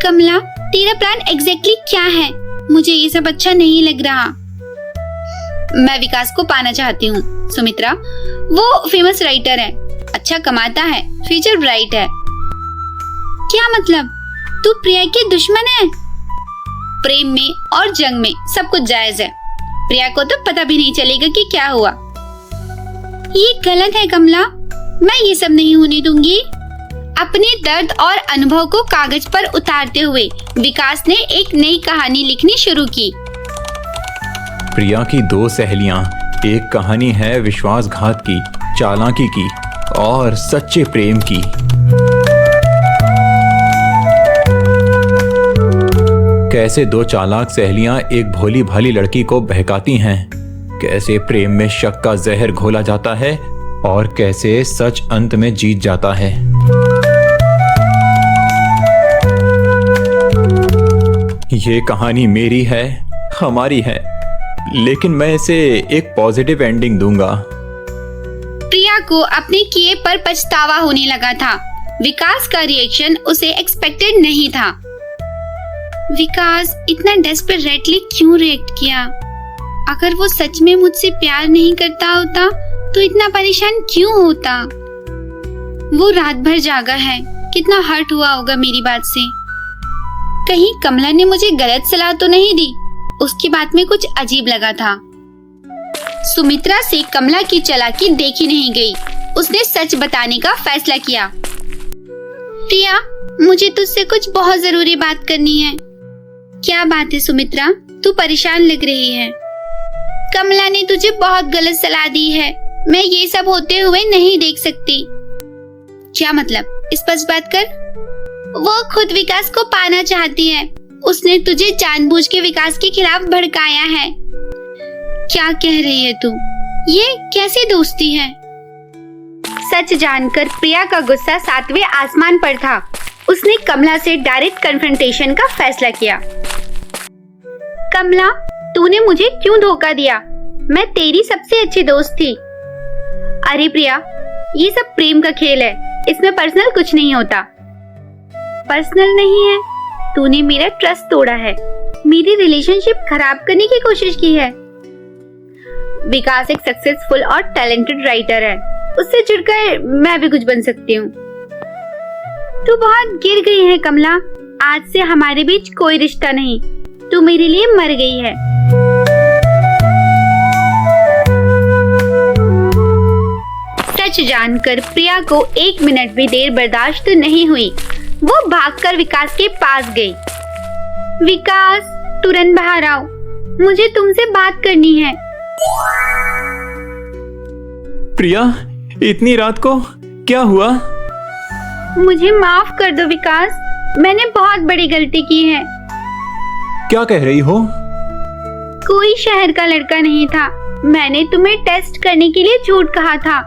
कमला, तेरा प्लान एग्जैक्टली क्या है? मुझे ये सब अच्छा नहीं लग रहा। मैं विकास को पाना चाहती हूँ सुमित्रा। वो फेमस राइटर है, अच्छा कमाता है, फ्यूचर ब्राइट है। क्या मतलब? तू प्रिया की दुश्मन है? प्रेम में और जंग में सब कुछ जायज है। प्रिया को तो पता भी नहीं चलेगा कि क्या हुआ। ये गलत है कमला, मैं ये सब नहीं होने दूंगी। अपने दर्द और अनुभव को कागज पर उतारते हुए विकास ने एक नई कहानी लिखनी शुरू की। प्रिया की दो सहेलियां। एक कहानी है विश्वासघात की, चालाकी की और सच्चे प्रेम की। कैसे दो चालाक सहेलियां एक भोली भाली लड़की को बहकाती हैं, कैसे प्रेम में शक का जहर घोला जाता है और कैसे सच अंत में जीत जाता है। ये कहानी मेरी है, हमारी है, लेकिन मैं इसे एक पॉजिटिव एंडिंग दूंगा। प्रिया को अपने किए पर पछतावा होने लगा था। विकास का रिएक्शन उसे एक्सपेक्टेड नहीं था। विकास इतना डेस्परेटली क्यों रिएक्ट किया? अगर वो सच में मुझसे प्यार नहीं करता होता तो इतना परेशान क्यों होता? वो रात भर जागा है, कितना हर्ट हुआ होगा मेरी बात से। कहीं कमला ने मुझे गलत सलाह तो नहीं दी? उसकी बात में कुछ अजीब लगा था। सुमित्रा से कमला की चालाकी देखी नहीं गई। उसने सच बताने का फैसला किया। प्रिया, मुझे तुझसे कुछ बहुत जरूरी बात करनी है। क्या बात है सुमित्रा? तू परेशान लग रही है। कमला ने तुझे बहुत गलत सलाह दी है। मैं ये सब होते हुए नहीं देख सकती। क्या मतलब? स्पष्ट बात कर। वो खुद विकास को पाना चाहती है। उसने तुझे जानबूझ के विकास के खिलाफ भड़काया है। क्या कह रही है तू? ये कैसी दोस्ती है? सच जानकर प्रिया का गुस्सा 7वें आसमान पर था। उसने कमला से डायरेक्ट कन्फ्रंटेशन का फैसला किया। कमला, तूने मुझे क्यों धोखा दिया? मैं तेरी सबसे अच्छी दोस्त थी। अरे प्रिया, ये सब प्रेम का खेल है। इसमें पर्सनल कुछ नहीं होता। पर्सनल नहीं है? तूने मेरा ट्रस्ट तोड़ा है, मेरी रिलेशनशिप खराब करने की कोशिश की है। विकास एक सक्सेसफुल और टैलेंटेड राइटर है। उससे जुड़कर मैं भी कुछ बन सकती हूँ। तू बहुत गिर गई है कमला। आज से हमारे बीच कोई रिश्ता नहीं। तू मेरे लिए मर गई है। सच जानकर प्रिया को 1 मिनट भी देर बर्दाश्त नहीं हुई। वो भागकर विकास के पास गई। विकास, तुरंत बाहर आओ, मुझे तुमसे बात करनी है। प्रिया, इतनी रात को क्या हुआ? मुझे माफ कर दो विकास, मैंने बहुत बड़ी गलती की है। क्या कह रही हो? कोई शहर का लड़का नहीं था। मैंने तुम्हें टेस्ट करने के लिए झूठ कहा था।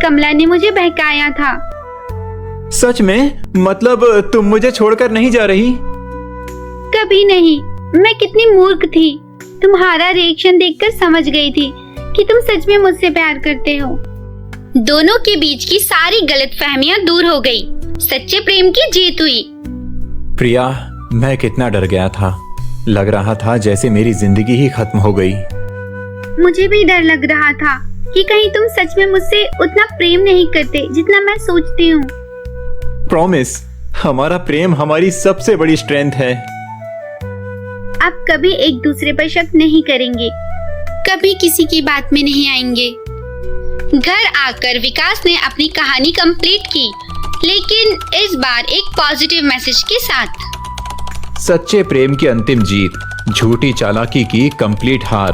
कमला ने मुझे बहकाया था। सच में? मतलब तुम मुझे छोड़कर नहीं जा रही? कभी नहीं। मैं कितनी मूर्ख थी। तुम्हारा रिएक्शन देखकर समझ गई थी कि तुम सच में मुझसे प्यार करते हो। दोनों के बीच की सारी गलतफहमियां दूर हो गई। सच्चे प्रेम की जीत हुई। प्रिया, मैं कितना डर गया था। लग रहा था जैसे मेरी जिंदगी ही खत्म हो गई। मुझे भी डर लग रहा था कि कहीं तुम सच में मुझसे उतना प्रेम नहीं करते जितना मैं सोचती हूँ। प्रॉमिस, हमारा प्रेम हमारी सबसे बड़ी स्ट्रेंथ है। अब कभी एक दूसरे पर शक नहीं करेंगे, कभी किसी की बात में नहीं आएंगे। घर आकर विकास ने अपनी कहानी कंप्लीट की, लेकिन इस बार एक पॉजिटिव मैसेज के साथ। सच्चे प्रेम की अंतिम जीत, झूठी चालाकी की कंप्लीट हार।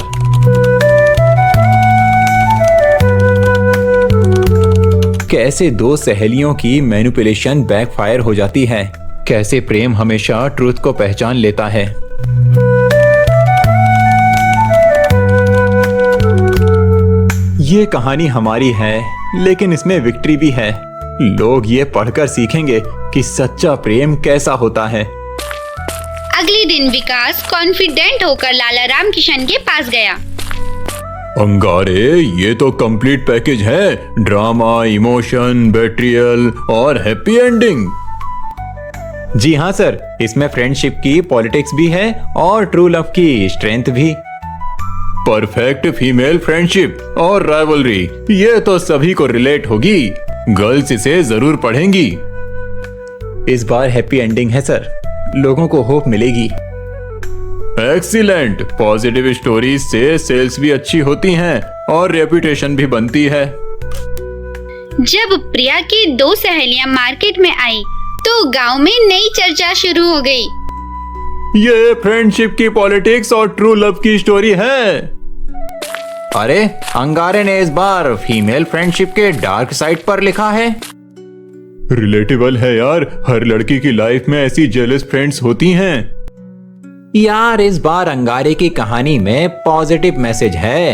कैसे दो सहेलियों की मैनिपुलेशन बैकफायर हो जाती है। कैसे प्रेम हमेशा ट्रूथ को पहचान लेता है। ये कहानी हमारी है, लेकिन इसमें विक्ट्री भी है। लोग ये पढ़कर सीखेंगे कि सच्चा प्रेम कैसा होता है। अगले दिन विकास कॉन्फिडेंट होकर लाला राम किशन के पास गया। अंगारे, ये तो कंप्लीट पैकेज है। ड्रामा, इमोशन, बेट्रियल और हैप्पी एंडिंग। जी हाँ सर, इसमें फ्रेंडशिप की पॉलिटिक्स भी है और ट्रू लव की स्ट्रेंथ भी। परफेक्ट फीमेल फ्रेंडशिप और राइवलरी, ये तो सभी को रिलेट होगी। गर्ल्स इसे जरूर पढ़ेंगी। इस बार हैप्पी एंडिंग है सर, लोगों को होप मिलेगी। एक्सीलेंट। पॉजिटिव स्टोरीज से सेल्स भी अच्छी होती हैं और रेपुटेशन भी बनती है। जब प्रिया की 2 सहेलियां मार्केट में आई तो गांव में नई चर्चा शुरू हो गई। ये फ्रेंडशिप की पॉलिटिक्स और ट्रू लव की स्टोरी है। अरे, अंगारे ने इस बार फीमेल फ्रेंडशिप के डार्क साइड पर लिखा है। रिलेटेबल है यार, हर लड़की की लाइफ में ऐसी जेलस फ्रेंड्स होती हैं। यार, इस बार अंगारे की कहानी में पॉजिटिव मैसेज है।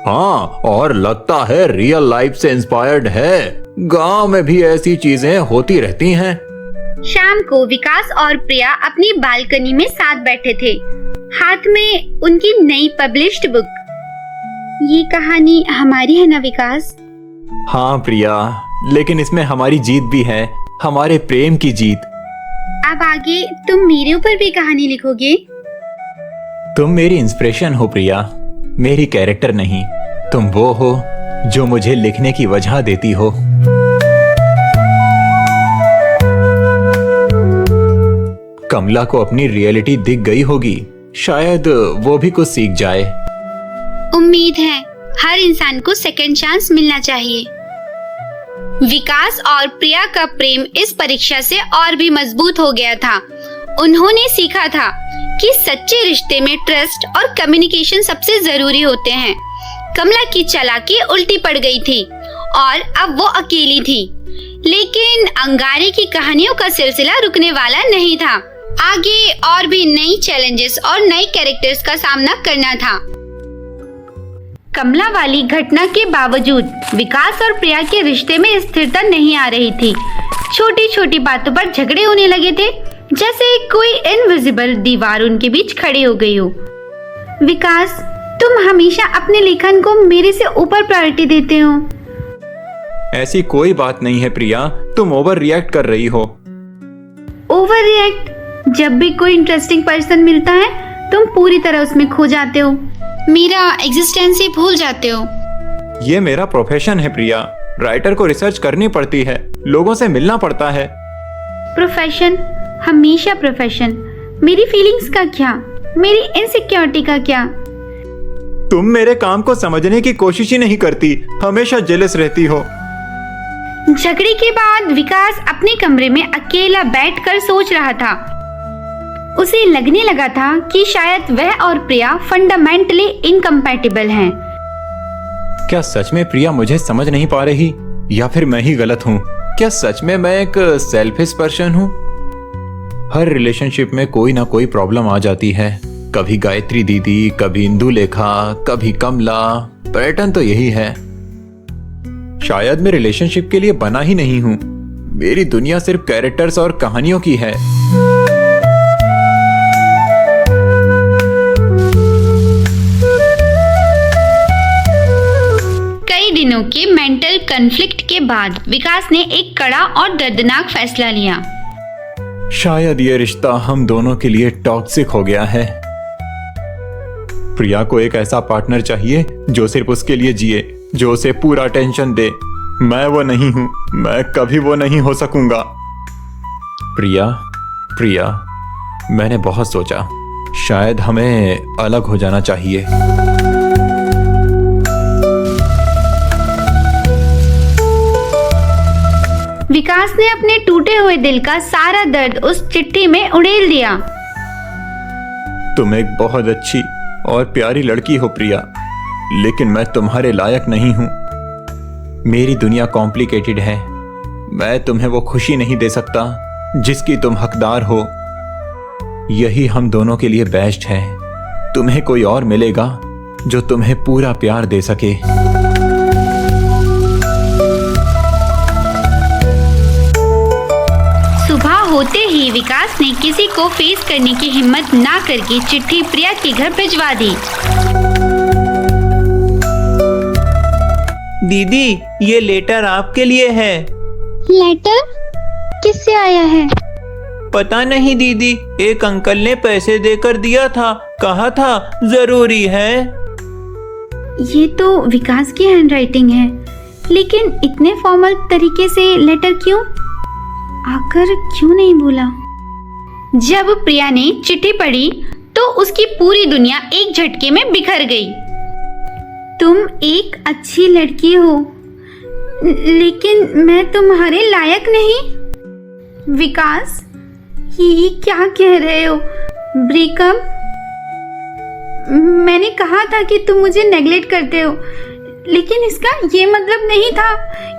हाँ, और लगता है रियल लाइफ से इंस्पायर्ड है। गांव में भी ऐसी चीजें होती रहती हैं। शाम को विकास और प्रिया अपनी बालकनी में साथ बैठे थे, हाथ में उनकी नई पब्लिश्ड बुक। ये कहानी हमारी है ना विकास? हाँ प्रिया, लेकिन इसमें हमारी जीत भी है, हमारे प्रेम की जीत। अब आगे तुम मेरे ऊपर भी कहानी लिखोगे? तुम मेरी इंस्पिरेशन हो प्रिया, मेरी कैरेक्टर नहीं। तुम वो हो जो मुझे लिखने की वजह देती हो। कमला को अपनी रियलिटी दिख गई होगी, शायद वो भी कुछ सीख जाए। उम्मीद है हर इंसान को सेकंड चांस मिलना चाहिए। विकास और प्रिया का प्रेम इस परीक्षा से और भी मजबूत हो गया था। उन्होंने सीखा था कि सच्चे रिश्ते में ट्रस्ट और कम्युनिकेशन सबसे जरूरी होते हैं। कमला की चालाकी उल्टी पड़ गई थी और अब वो अकेली थी, लेकिन अंगारे की कहानियों का सिलसिला रुकने वाला नहीं था। आगे और भी नई चैलेंजेस और नए कैरेक्टर्स का सामना करना था। कमला वाली घटना के बावजूद विकास और प्रिया के रिश्ते में स्थिरता नहीं आ रही थी। छोटी छोटी बातों पर झगड़े होने लगे थे, जैसे कोई इनविजिबल दीवार उनके बीच खड़ी हो गई हो। विकास, तुम हमेशा अपने लेखन को मेरे से ऊपर प्रायोरिटी देते हो। ऐसी कोई बात नहीं है प्रिया, तुम ओवर रिएक्ट कर रही हो। Over react? जब भी कोई इंटरेस्टिंग पर्सन मिलता है तुम पूरी तरह उसमें खो जाते हो, मेरा एग्जिस्टेंस ही भूल जाते हो। ये मेरा प्रोफेशन है प्रिया, राइटर को रिसर्च करनी पड़ती है, लोगों से मिलना पड़ता है। प्रोफेशन, हमेशा प्रोफेशन। मेरी फीलिंग्स का क्या, मेरी इनसिक्योरिटी का क्या? तुम मेरे काम को समझने की कोशिश ही नहीं करती, हमेशा जेलस रहती हो। झगड़े के बाद विकास अपने कमरे में अकेला बैठकर सोच रहा था। उसे लगने लगा था कि शायद वह और प्रिया फंडामेंटली इनकम्पैटिबल हैं। क्या सच में प्रिया मुझे समझ नहीं पा रही, या फिर मैं ही गलत हूँ? क्या सच में मैं एक सेल्फिश पर्सन हूँ? हर रिलेशनशिप में कोई ना कोई प्रॉब्लम आ जाती है, कभी गायत्री दीदी, कभी इंदुलेखा, कभी कमला। पैटर्न तो यही है। शायद मैं रिलेशनशिप के लिए बना ही नहीं हूँ। मेरी दुनिया सिर्फ कैरेक्टर्स और कहानियों की है। कई दिनों के मेंटल कॉन्फ्लिक्ट के बाद विकास ने एक कड़ा और दर्दनाक फैसला लिया। शायद ये रिश्ता हम दोनों के लिए टॉक्सिक हो गया है। प्रिया को एक ऐसा पार्टनर चाहिए जो सिर्फ उसके लिए जिए, जो उसे पूरा अटेंशन दे। मैं वो नहीं हूं, मैं कभी वो नहीं हो सकूंगा। प्रिया, मैंने बहुत सोचा, शायद हमें अलग हो जाना चाहिए। विकास ने अपने टूटे हुए दिल का सारा दर्द उस चिट्ठी में उड़ेल दिया। तुम एक बहुत अच्छी और प्यारी लड़की हो प्रिया, लेकिन मैं तुम्हारे लायक नहीं हूं। मेरी दुनिया कॉम्प्लिकेटेड है। मैं तुम्हें वो खुशी नहीं दे सकता जिसकी तुम हकदार हो। यही हम दोनों के लिए बेस्ट है। तुम्हें कोई और मिलेगा जो तुम्हें पूरा प्यार दे सके। सुबह होते ही विकास ने किसी को फेस करने की हिम्मत ना करके चिट्ठी प्रिया के घर भिजवा दी। दीदी, ये लेटर आपके लिए है। लेटर किससे आया है? पता नहीं दीदी, एक अंकल ने पैसे देकर दिया था, कहा था जरूरी है। ये तो विकास की हैंडराइटिंग है, लेकिन इतने फॉर्मल तरीके से लेटर क्यों? आकर क्यों नहीं बोला? जब प्रिया ने चिट्ठी पढ़ी तो उसकी पूरी दुनिया एक झटके में बिखर गई। तुम एक अच्छी लड़की हो, लेकिन मैं तुम्हारे लायक नहीं। विकास, ये क्या कह रहे हो? ब्रेकअप? मैंने कहा था कि तुम मुझे नेग्लेक्ट करते हो, लेकिन इसका ये मतलब नहीं था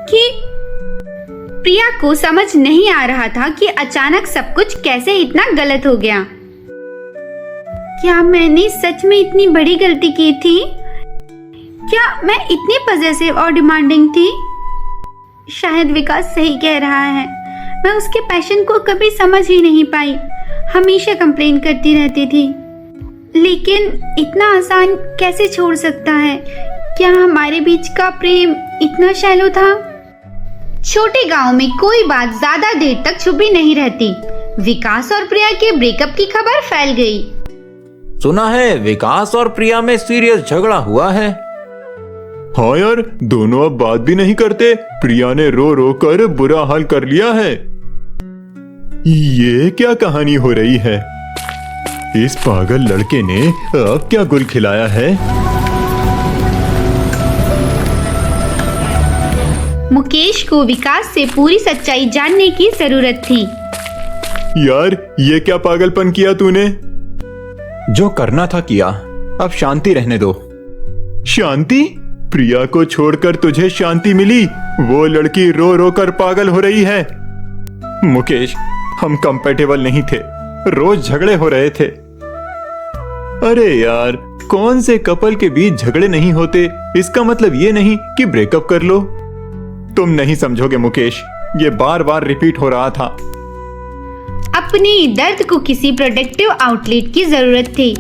कि... प्रिया को समझ नहीं आ रहा था कि अचानक सब कुछ कैसे इतना गलत हो गया। क्या मैंने सच में इतनी बड़ी गलती की थी? क्या मैं इतनी पॉसेसिव और डिमांडिंग थी? शायद विकास सही कह रहा है। मैं उसके पैशन को कभी समझ ही नहीं पाई, हमेशा कंप्लेन करती रहती थी। लेकिन इतना आसान कैसे छोड़ सकता है? क्या हमारे बीच का प्रेम इतना शैलो था? छोटे गांव में कोई बात ज्यादा देर तक छुपी नहीं रहती। विकास और प्रिया के ब्रेकअप की खबर फैल गई। सुना है विकास और प्रिया में सीरियस झगड़ा हुआ है। हाँ यार, दोनों अब बात भी नहीं करते। प्रिया ने रो रो कर बुरा हाल कर लिया है। ये क्या कहानी हो रही है? इस पागल लड़के ने अब क्या गुल खिलाया है? मुकेश को विकास से पूरी सच्चाई जानने की जरूरत थी। यार, ये क्या पागलपन किया तूने? जो करना था किया, अब शांति रहने दो। शांति? प्रिया को छोड़कर तुझे शांति मिली? वो लड़की रो रो कर पागल हो रही है। मुकेश, हम कंपेटेबल नहीं थे, रोज झगड़े हो रहे थे। अरे यार, कौन से कपल के बीच झगड़े नहीं होते, इसका मतलब ये नहीं कि ब्रेकअप कर लो। तुम नहीं समझोगे मुकेश, ये बार बार रिपीट हो रहा था। अपने दर्द को किसी प्रोडक्टिव आउटलेट की जरूरत थी।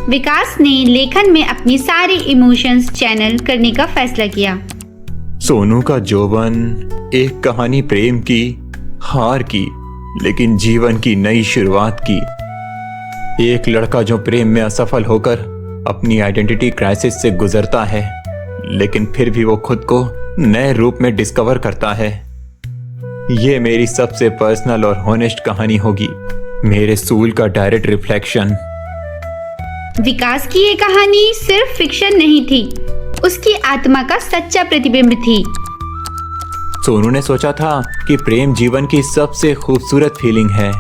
विकास ने लेखन में अपनी सारी इमोशंस चैनल करने का फैसला किया। सोनू का जोबन, एक कहानी प्रेम की, हार की, लेकिन जीवन की नई शुरुआत की। एक लड़का जो प्रेम में असफल होकर अपनी आइडेंटिटी क्राइसिस से गुजरता है, लेकिन फिर भी वो खुद को नए रूप में डिस्कवर करता है। ये मेरी सबसे पर्सनल और हॉनेस्ट कहानी होगी, मेरे सूल का डायरेक्ट रिफ्लेक्शन। विकास की ये कहानी सिर्फ फिक्शन नहीं थी, उसकी आत्मा का सच्चा प्रतिबिंब थी। सोनू ने सोचा था कि प्रेम जीवन की सबसे खूबसूरत फीलिंग है,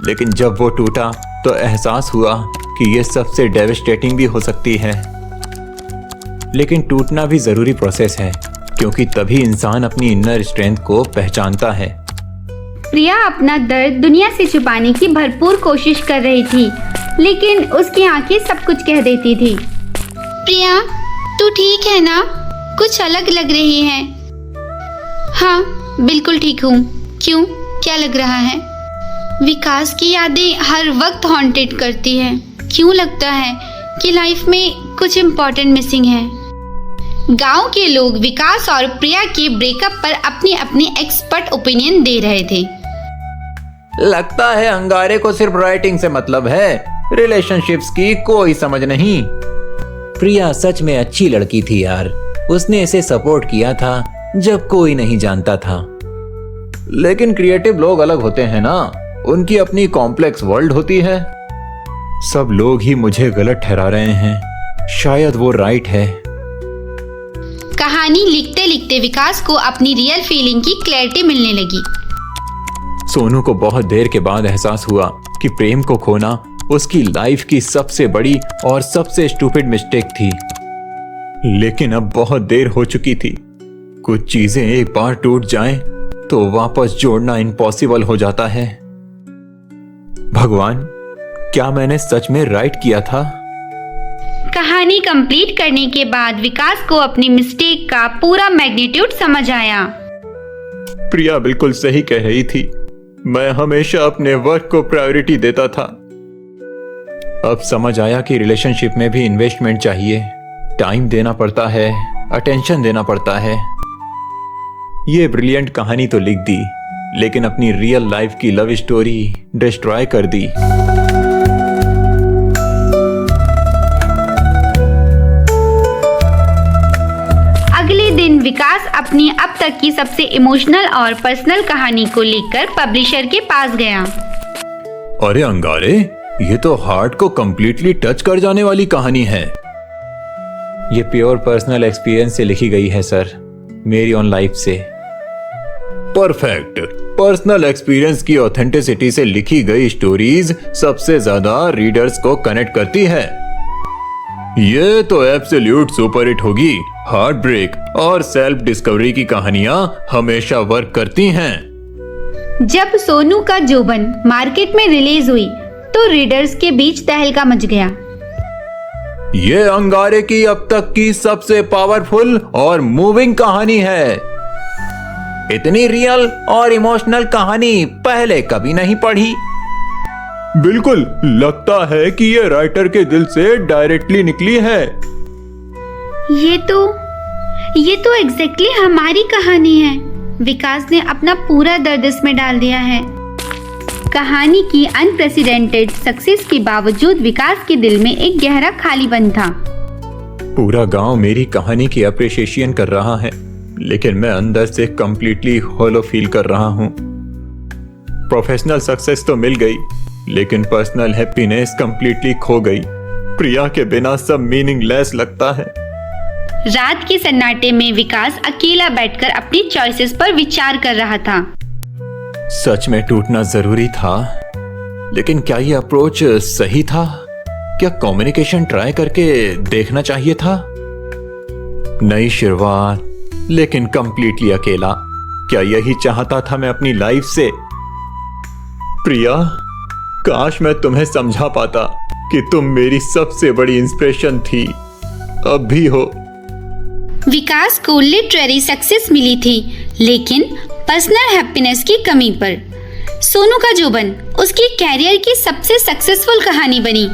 लेकिन जब वो टूटा तो एहसास हुआ कि ये सबसे डेविस्टेटिंग भी हो सकती है। लेकिन टूटना भी जरूरी प्रोसेस है, क्योंकि तभी इंसान अपनी इनर स्ट्रेंथ को पहचानता है। प्रिया अपना दर्द दुनिया से छुपाने की भरपूर कोशिश कर रही थी, लेकिन उसकी आंखें सब कुछ कह देती थी। प्रिया, तू ठीक है ना? कुछ अलग लग रही है। हाँ, बिल्कुल ठीक हूँ। क्यों, क्या लग रहा है? विकास की यादें हर वक्त हॉन्टेड करती है। क्यों लगता है कि लाइफ में कुछ इम्पोर्टेंट मिसिंग है? गांव के लोग विकास और प्रिया के ब्रेकअप पर अपनी अपनी एक्सपर्ट ओपिनियन दे रहे थे। लगता है अंगारे को सिर्फ राइटिंग से मतलब है, रिलेशनशिप्स की कोई समझ नहीं। प्रिया सच में अच्छी लड़की थी यार, उसने इसे सपोर्ट किया था जब कोई नहीं जानता था। लेकिन क्रिएटिव लोग अलग होते हैं ना, उनकी अपनी कॉम्प्लेक्स वर्ल्ड होती है। सब लोग ही मुझे गलत ठहरा रहे हैं, शायद वो राइट है। कहानी लिखते लिखते विकास को अपनी रियल फीलिंग की क्लैरिटी मिलने लगी। सोनू को बहुत देर के बाद एहसास हुआ कि प्रेम को खोना उसकी लाइफ की सबसे बड़ी और सबसे स्टूपिड मिस्टेक थी। लेकिन अब बहुत देर हो चुकी थी। कुछ चीजें एक बार टूट जाएं तो वापस जोड़ना इम्पॉसिबल हो जाता है। भगवान, क्या मैंने सच में राइट किया था? कहानी कंप्लीट करने के बाद विकास को अपनी मिस्टेक का पूरा मैग्नीट्यूड समझ आया। प्रिया बिल्कुल सही कह रही थी, मैं हमेशा अपने वर्क को प्रायोरिटी देता था। अब समझ आया कि रिलेशनशिप में भी इन्वेस्टमेंट चाहिए, टाइम देना पड़ता है, अटेंशन देना पड़ता है। ये ब्रिलियंट कहानी तो लिख दी, लेकिन अपनी रियल लाइफ की लव स्टोरी डिस्ट्रॉय कर दी। अगले दिन विकास अपनी अब तक की सबसे इमोशनल और पर्सनल कहानी को लेकर पब्लिशर के पास गया। अरे अंगारे, ये तो हार्ट को कंप्लीटली टच कर जाने वाली कहानी है। ये प्योर पर्सनल एक्सपीरियंस से लिखी गई है सर, मेरी ऑन लाइफ से। परफेक्ट। पर्सनल एक्सपीरियंस की ऑथेंटिसिटी से लिखी गई स्टोरीज सबसे ज्यादा रीडर्स को कनेक्ट करती है। ये तो एब्सोल्यूट सुपर हिट होगी। हार्ट ब्रेक और सेल्फ डिस्कवरी की कहानियां हमेशा वर्क करती हैं। जब सोनू का जोबन मार्केट में रिलीज हुई तो रीडर्स के बीच तहलका मच गया। ये अंगारे की अब तक की सबसे पावरफुल और मूविंग कहानी है। इतनी रियल और इमोशनल कहानी पहले कभी नहीं पढ़ी। बिल्कुल, लगता है कि ये राइटर के दिल से डायरेक्टली निकली है। ये तो एग्जैक्टली हमारी कहानी है। विकास ने अपना पूरा दर्द इसमें डाल दिया है। कहानी की अनप्रेसिडेंटेड सक्सेस के बावजूद विकास के दिल में एक गहरा खालीपन था। पूरा गांव मेरी कहानी की अप्रिशिएशन कर रहा है, लेकिन मैं अंदर से कंप्लीटली होलो फील कर रहा हूं। प्रोफेशनल सक्सेस तो मिल गई, लेकिन पर्सनल हैप्पीनेस कंप्लीटली खो गई। प्रिया के बिना सब मीनिंगलेस लगता है। रात के सन्नाटे में विकास अकेला बैठकर अपनी चॉइसेस पर विचार कर रहा था। सच में टूटना जरूरी था, लेकिन क्या ये अप्रोच सही था? क्या कम्युनिकेशन ट्राई करके देखना चाहिए था? नई शुरुआत, लेकिन कंप्लीटली अकेला। क्या यही चाहता था मैं अपनी लाइफ से? प्रिया, काश मैं तुम्हें समझा पाता कि तुम मेरी सबसे बड़ी इंस्पिरेशन थी, अब भी हो। विकास को लिटरेरी सक्सेस मिली थी, लेकिन पर्सनल हैप्पीनेस की कमी पर। सोनू का जोबन उसकी कैरियर की सबसे सक्सेसफुल कहानी बनी,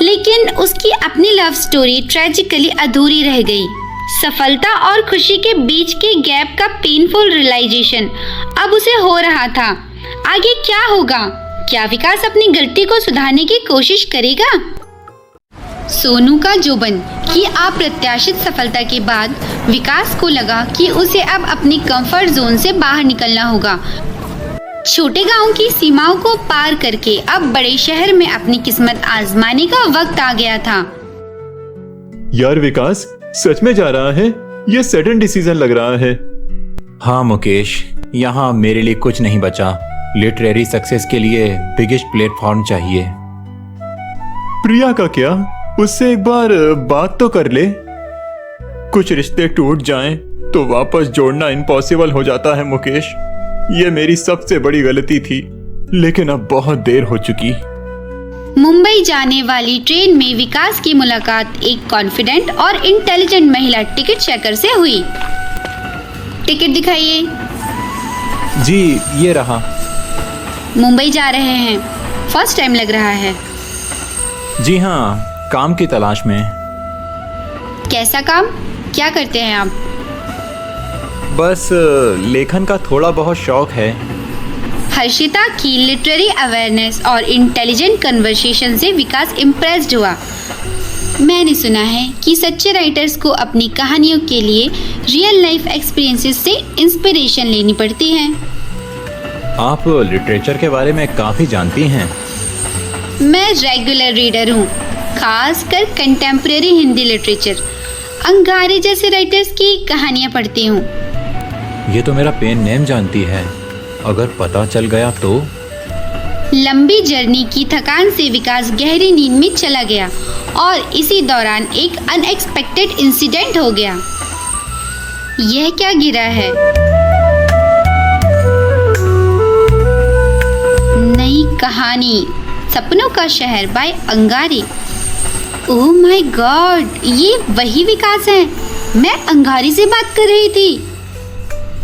लेकिन उसकी अपनी लव स्टोरी ट्रेजिकली अधूरी रह गई। सफलता और खुशी के बीच के गैप का पेनफुल रियलाइजेशन अब उसे हो रहा था। आगे क्या होगा? क्या विकास अपनी गलती को सुधारने की कोशिश करेगा? सोनू का जोबन की अप्रत्याशित सफलता के बाद विकास को लगा कि उसे अब अपनी कंफर्ट जोन से बाहर निकलना होगा। छोटे गांव की सीमाओं को पार करके अब बड़े शहर में अपनी किस्मत आजमाने का वक्त आ गया था। यार विकास, सच में जा रहा है? ये सडन डिसीजन लग रहा है। हाँ मुकेश, यहाँ मेरे लिए कुछ नहीं बचा। लिटरेरी सक्सेस के लिए बिगेस्ट प्लेटफॉर्म चाहिए। प्रिया का क्या? उससे एक बार बात तो कर ले। कुछ रिश्ते टूट जाएं तो वापस जोड़ना इम्पॉसिबल हो जाता है मुकेश। ये मेरी सबसे बड़ी गलती थी, लेकिन अब बहुत देर हो चुकी। मुंबई जाने वाली ट्रेन में विकास की मुलाकात एक कॉन्फिडेंट और इंटेलिजेंट महिला टिकट चेकर से हुई। टिकट दिखाइए। जी, ये रहा। मुंबई जा रहे हैं? फर्स्ट टाइम लग रहा है। जी हाँ, काम की तलाश में। कैसा काम? क्या करते हैं आप? बस लेखन का थोड़ा बहुत शौक है। हर्षिता की लिटरेरी अवेयरनेस और इंटेलिजेंट कन्वर्सेशन से विकास इम्प्रेस्ड हुआ। मैंने सुना है कि सच्चे राइटर्स को अपनी कहानियों के लिए रियल लाइफ एक्सपीरियंसेस से इंस्पिरेशन लेनी पड़ती है। आप लिटरेचर के बारे में काफी जानती हैं। मैं रेगुलर रीडर हूँ, खासकर कंटेम्प्रेरी हिंदी लिटरेचर, अंगारे जैसे राइटर्स की कहानियाँ पढ़ती हूँ। ये तो मेरा पेन नेम जानती है, अगर पता चल गया तो? लंबी जर्नी की थकान से विकास गहरी नींद में चला गया और इसी दौरान एक अनएक्सपेक्टेड इंसिडेंट हो गया। यह क्या गिरा है? नई कहानी सपनों का शहर by Angari. Oh my god, ये वही विकास है। मैं अंगारी से बात कर रही थी।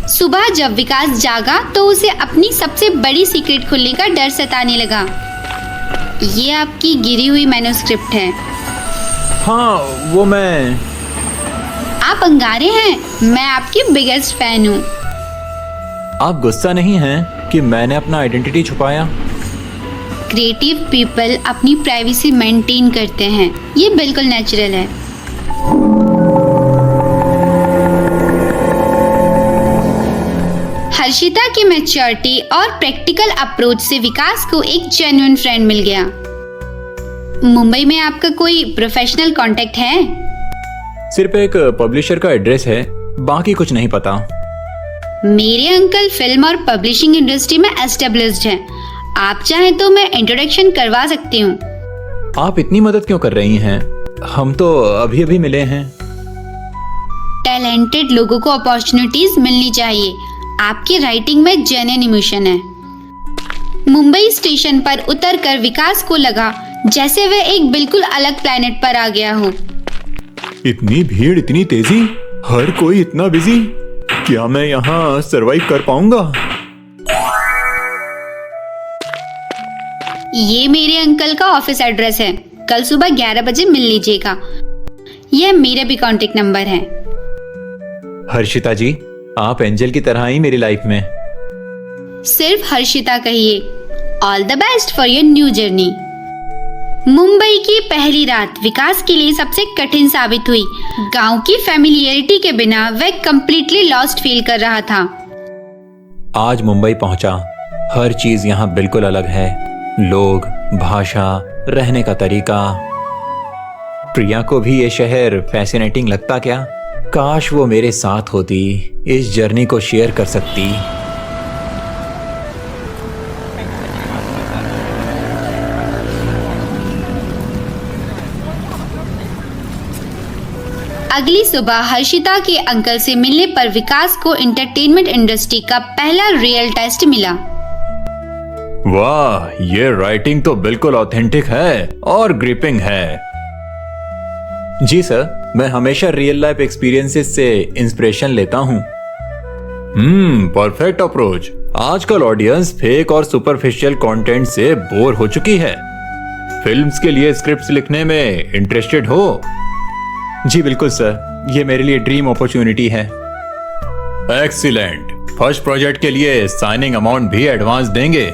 सुबह जब विकास जागा तो उसे अपनी सबसे बड़ी सीक्रेट खुलने का डर सताने लगा। ये आपकी गिरी हुई मैन्युस्क्रिप्ट है। हाँ, वो मैं। आप अंगारे हैं? मैं आपकी बिगेस्ट फैन हूँ। आप गुस्सा नहीं हैं कि मैंने अपना आइडेंटिटी छुपाया? क्रिएटिव पीपल अपनी प्राइवेसी मेंटेन करते हैं, ये बिल्कुल नेचुरल है। हर्षिता की मैच्योरिटी और प्रैक्टिकल अप्रोच से विकास को एक जेन्युइन फ्रेंड मिल गया। मुंबई में आपका कोई प्रोफेशनल कांटेक्ट है? सिर्फ एक पब्लिशर का एड्रेस है, बाकी कुछ नहीं पता। मेरे अंकल फिल्म और पब्लिशिंग इंडस्ट्री में एस्टेब्लिश्ड हैं। आप चाहें तो मैं इंट्रोडक्शन करवा सकती हूँ। आप इतनी मदद क्यों कर रही हैं? हम तो अभी अभी मिले हैं। टैलेंटेड लोगों को अपॉर्चुनिटीज मिलनी चाहिए। आपकी राइटिंग में जेन्युइन इमोशन है। मुंबई स्टेशन पर उतरकर विकास को लगा जैसे वह एक बिल्कुल अलग प्लेनेट पर आ गया हो। इतनी भीड़, इतनी तेजी, हर कोई इतना बिजी। क्या मैं यहाँ सरवाइव कर पाऊंगा? ये मेरे अंकल का ऑफिस एड्रेस है। कल सुबह 11 बजे मिल लीजिएगा। यह मेरा भी कॉन्टेक्ट नंबर है। हर्षिता जी, आप एंजल की तरह ही मेरी लाइफ में। सिर्फ हर्षिता कहिए। All the best for your new journey. Mumbai की पहली रात विकास के लिए सबसे कठिन साबित हुई। गांव की फैमिलियरिटी के बिना वह कंप्लीटली लॉस्ट फील कर रहा था। आज मुंबई पहुंचा। हर चीज यहाँ बिल्कुल अलग है। लोग, भाषा, रहने का तरीका। प्रिया को भी ये शहर फैसिनेटिंग लगता क्या? काश वो मेरे साथ होती, इस जर्नी को शेयर कर सकती। अगली सुबह हर्षिता के अंकल से मिलने पर विकास को एंटरटेनमेंट इंडस्ट्री का पहला रियल टेस्ट मिला। वाह, ये राइटिंग तो बिल्कुल ऑथेंटिक है और ग्रिपिंग है। जी सर, मैं हमेशा रियल लाइफ एक्सपीरियंसेस से इंस्पिरेशन लेता हूँ। Perfect approach. आजकल ऑडियंस फेक और सुपरफिशियल कंटेंट से बोर हो चुकी है। फिल्म्स के लिए स्क्रिप्ट्स लिखने में इंटरेस्टेड हो? जी बिल्कुल सर, ये मेरे लिए ड्रीम अपॉर्चुनिटी है। एक्सीलेंट। फर्स्ट प्रोजेक्ट के लिए साइनिंग अमाउंट भी एडवांस देंगे।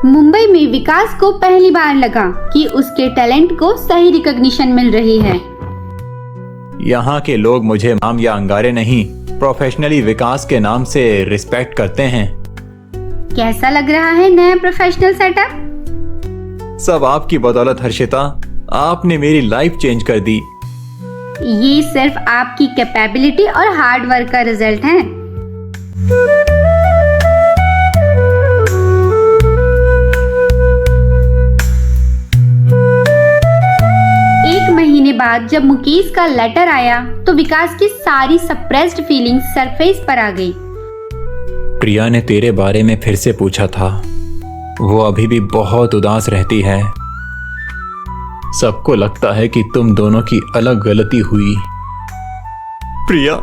मुंबई में विकास को पहली बार लगा कि उसके टैलेंट को सही रिकॉग्निशन मिल रही है। यहाँ के लोग मुझे नाम या अंगारे नहीं, प्रोफेशनली विकास के नाम से रिस्पेक्ट करते हैं। कैसा लग रहा है नया प्रोफेशनल सेटअप? सब आपकी बदौलत हर्षिता, आपने मेरी लाइफ चेंज कर दी। ये सिर्फ आपकी कैपेबिलिटी और हार्ड वर्क का रिजल्ट है। एक महीने बाद जब मुकेश का लेटर आया तो विकास की सारी सप्रेस्ड फीलिंग्स सरफेस पर आ गई। प्रिया ने तेरे बारे में फिर से पूछा था। वो अभी भी बहुत उदास रहती है। सबको लगता है कि तुम दोनों की अलग गलती हुई। प्रिया,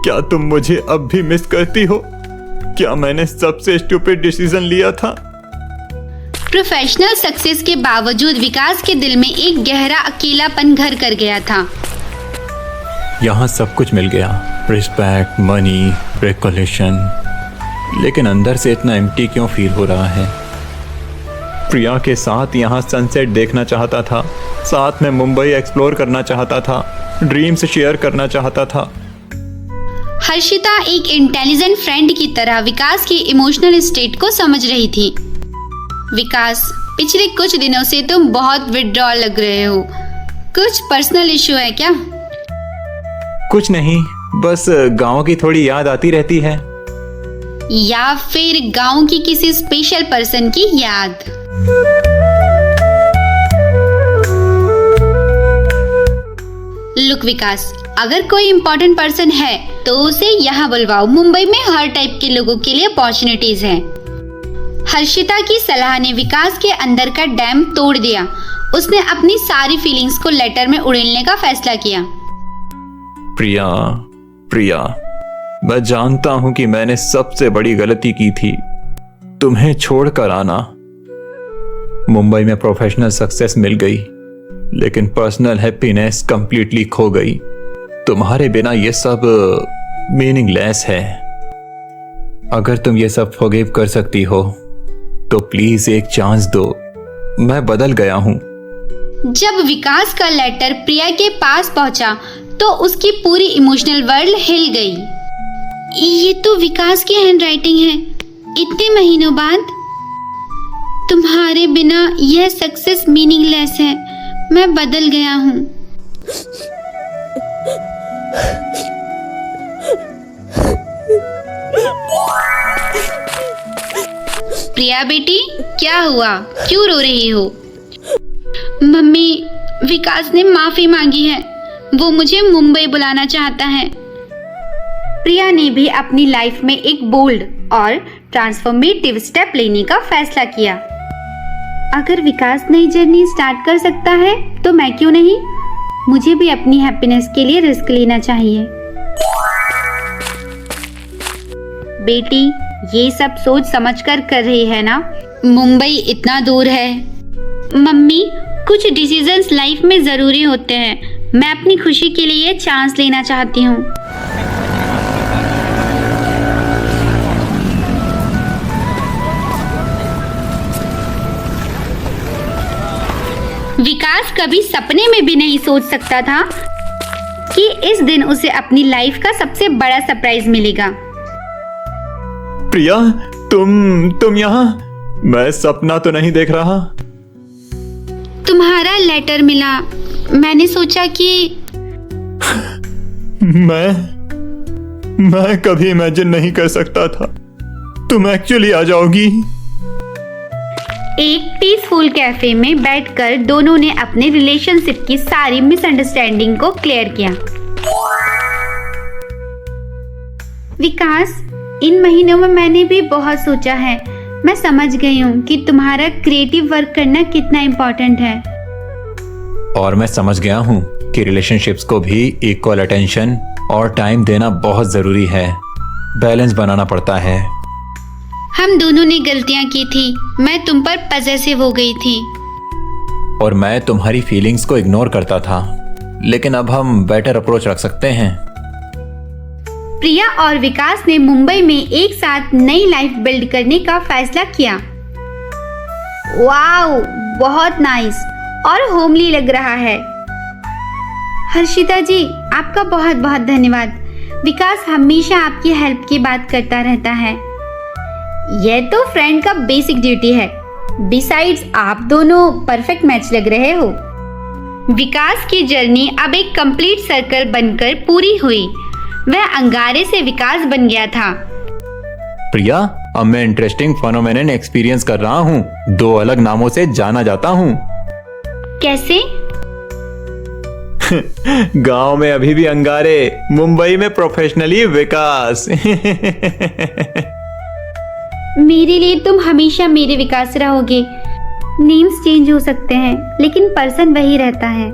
क्या तुम मुझे अब भी मिस करती हो? क्या मैंने सबसे स्टूपिड डिसीजन लिया था? प्रोफेशनल सक्सेस के बावजूद विकास के दिल में एक गहरा अकेलापन घर कर गया था। यहाँ सब कुछ मिल गया, रिस्पेक्ट, मनी, रिकॉलेक्शन, लेकिन अंदर से इतना एम्प्टी क्यों फील हो रहा है? प्रिया के साथ यहाँ सनसेट देखना चाहता था, साथ में मुंबई एक्सप्लोर करना चाहता था, ड्रीम्स शेयर करना चाहता था। हर्षिता एक इंटेलिजेंट फ्रेंड की तरह विकास की इमोशनल स्टेट को समझ रही थी। विकास, पिछले कुछ दिनों से तुम बहुत विथड्रॉ लग रहे हो। कुछ पर्सनल इशू है क्या? कुछ नहीं, बस गांव की थोड़ी याद आती रहती है। या फिर गांव की किसी स्पेशल पर्सन की याद? लुक विकास, अगर कोई इम्पोर्टेंट पर्सन है तो उसे यहाँ बुलवाओ। मुंबई में हर टाइप के लोगों के लिए अपॉर्चुनिटीज हैं। हर्षिता की सलाह ने विकास के अंदर का डैम तोड़ दिया। उसने अपनी सारी फीलिंग्स को लेटर में उड़ेलने का फैसला किया। प्रिया, प्रिया, मैं जानता हूं कि मैंने सबसे बड़ी गलती की थी, तुम्हें छोड़कर आना। मुंबई में प्रोफेशनल सक्सेस मिल गई, लेकिन पर्सनल हैप्पीनेस कंप्लीटली खो गई। तुम्हारे बिना ये सब मीनिंगलेस है। अगर तुम ये सब फॉरगिव कर सकती हो तो प्लीज एक चांस दो। मैं बदल गया हूं। जब विकास का लेटर प्रिया के पास पहुंचा तो उसकी पूरी इमोशनल वर्ल्ड हिल गई। ये तो विकास की हैंडराइटिंग है। इतने महीनों बाद, तुम्हारे बिना यह सक्सेस मीनिंगलेस है। मैं बदल गया हूँ। प्रिया बेटी, क्या हुआ? क्यों रो रही हो? मम्मी, विकास ने माफी मांगी है। वो मुझे मुंबई बुलाना चाहता है। प्रिया ने भी अपनी लाइफ में एक बोल्ड और ट्रांसफॉर्मेटिव स्टेप लेने का फैसला किया। अगर विकास नई जर्नी स्टार्ट कर सकता है तो मैं क्यों नहीं? मुझे भी अपनी हैप्पीनेस के लिए रिस्क लेना चाहिए। बेटी, ये सब सोच समझकर कर रही है ना? मुंबई इतना दूर है। मम्मी, कुछ डिसीजंस लाइफ में जरूरी होते हैं। मैं अपनी खुशी के लिए चांस लेना चाहती हूँ। विकास कभी सपने में भी नहीं सोच सकता था कि इस दिन उसे अपनी लाइफ का सबसे बड़ा सरप्राइज मिलेगा। प्रिया, तुम यहाँ? मैं सपना तो नहीं देख रहा? तुम्हारा लेटर मिला, मैंने सोचा कि मैं कभी इमेजिन नहीं कर सकता था तुम एक्चुअली आ जाओगी। एक पीसफुल कैफे में बैठकर दोनों ने अपने रिलेशनशिप की सारी मिसअंडरस्टैंडिंग को क्लियर किया। विकास, इन महीनों में मैंने भी बहुत सोचा है। मैं समझ गई हूँ कि तुम्हारा क्रिएटिव वर्क करना कितना इम्पोर्टेंट है। और मैं समझ गया हूँ कि रिलेशनशिप्स को भी इक्वल अटेंशन और टाइम देना बहुत जरूरी है। बैलेंस बनाना पड़ता है। हम दोनों ने गलतियां की थी। मैं तुम पर पजेसिव हो गई थी और मैं तुम्हारी फीलिंग्स को इग्नोर करता था, लेकिन अब हम बेटर अप्रोच रख सकते हैं। प्रिया और विकास ने मुंबई में एक साथ नई लाइफ बिल्ड करने का फैसला किया। वाओ, बहुत नाइस और होमली लग रहा है। हर्षिता जी, आपका बहुत बहुत धन्यवाद। विकास हमेशा आपकी हेल्प की बात करता रहता है। यह तो फ्रेंड का बेसिक ड्यूटी है। बिसाइड्स, आप दोनों परफेक्ट मैच लग रहे हो। विकास की जर्नी अब एक कंप्लीट सर्कल बनकर पूरी हुई। वह अंगारे से विकास बन गया था। प्रिया, अब मैं इंटरेस्टिंग फेनोमेनन एक्सपीरियंस कर रहा हूँ। 2 अलग नामों से जाना जाता हूँ। कैसे? गांव में अभी भी अंगारे, मुंबई में प्रोफेशनली विकास। मेरे लिए तुम हमेशा मेरे विकास रहोगे। नेम्स चेंज हो सकते हैं, लेकिन पर्सन वही रहता है।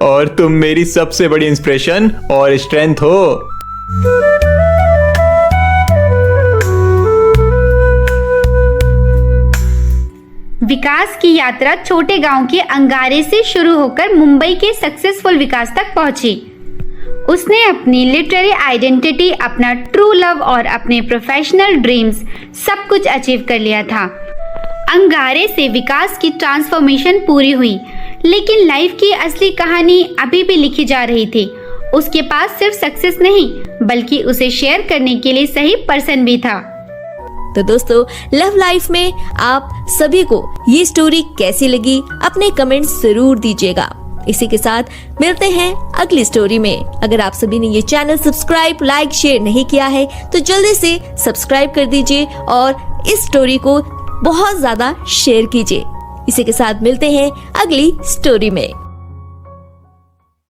और तुम मेरी सबसे बड़ी इंस्पिरेशन और स्ट्रेंथ हो। विकास की यात्रा छोटे गांव के अंगारे से शुरू होकर मुंबई के सक्सेसफुल विकास तक पहुंची। उसने अपनी लिटरेरी आइडेंटिटी, अपना ट्रू लव और अपने प्रोफेशनल ड्रीम्स सब कुछ अचीव कर लिया था। अंगारे से विकास की ट्रांसफॉर्मेशन पूरी हुई, लेकिन लाइफ की असली कहानी अभी भी लिखी जा रही थी। उसके पास सिर्फ सक्सेस नहीं, बल्कि उसे शेयर करने के लिए सही पर्सन भी था। तो दोस्तों, लव लाइफ में आप सभी को ये स्टोरी कैसी लगी, अपने कमेंट्स जरूर दीजिएगा। इसी के साथ मिलते हैं अगली स्टोरी में। अगर आप सभी ने ये चैनल सब्सक्राइब, लाइक, शेयर नहीं किया है तो जल्दी से सब्सक्राइब कर दीजिए और इस स्टोरी को बहुत ज्यादा शेयर कीजिए। इसी के साथ मिलते हैं अगली स्टोरी में।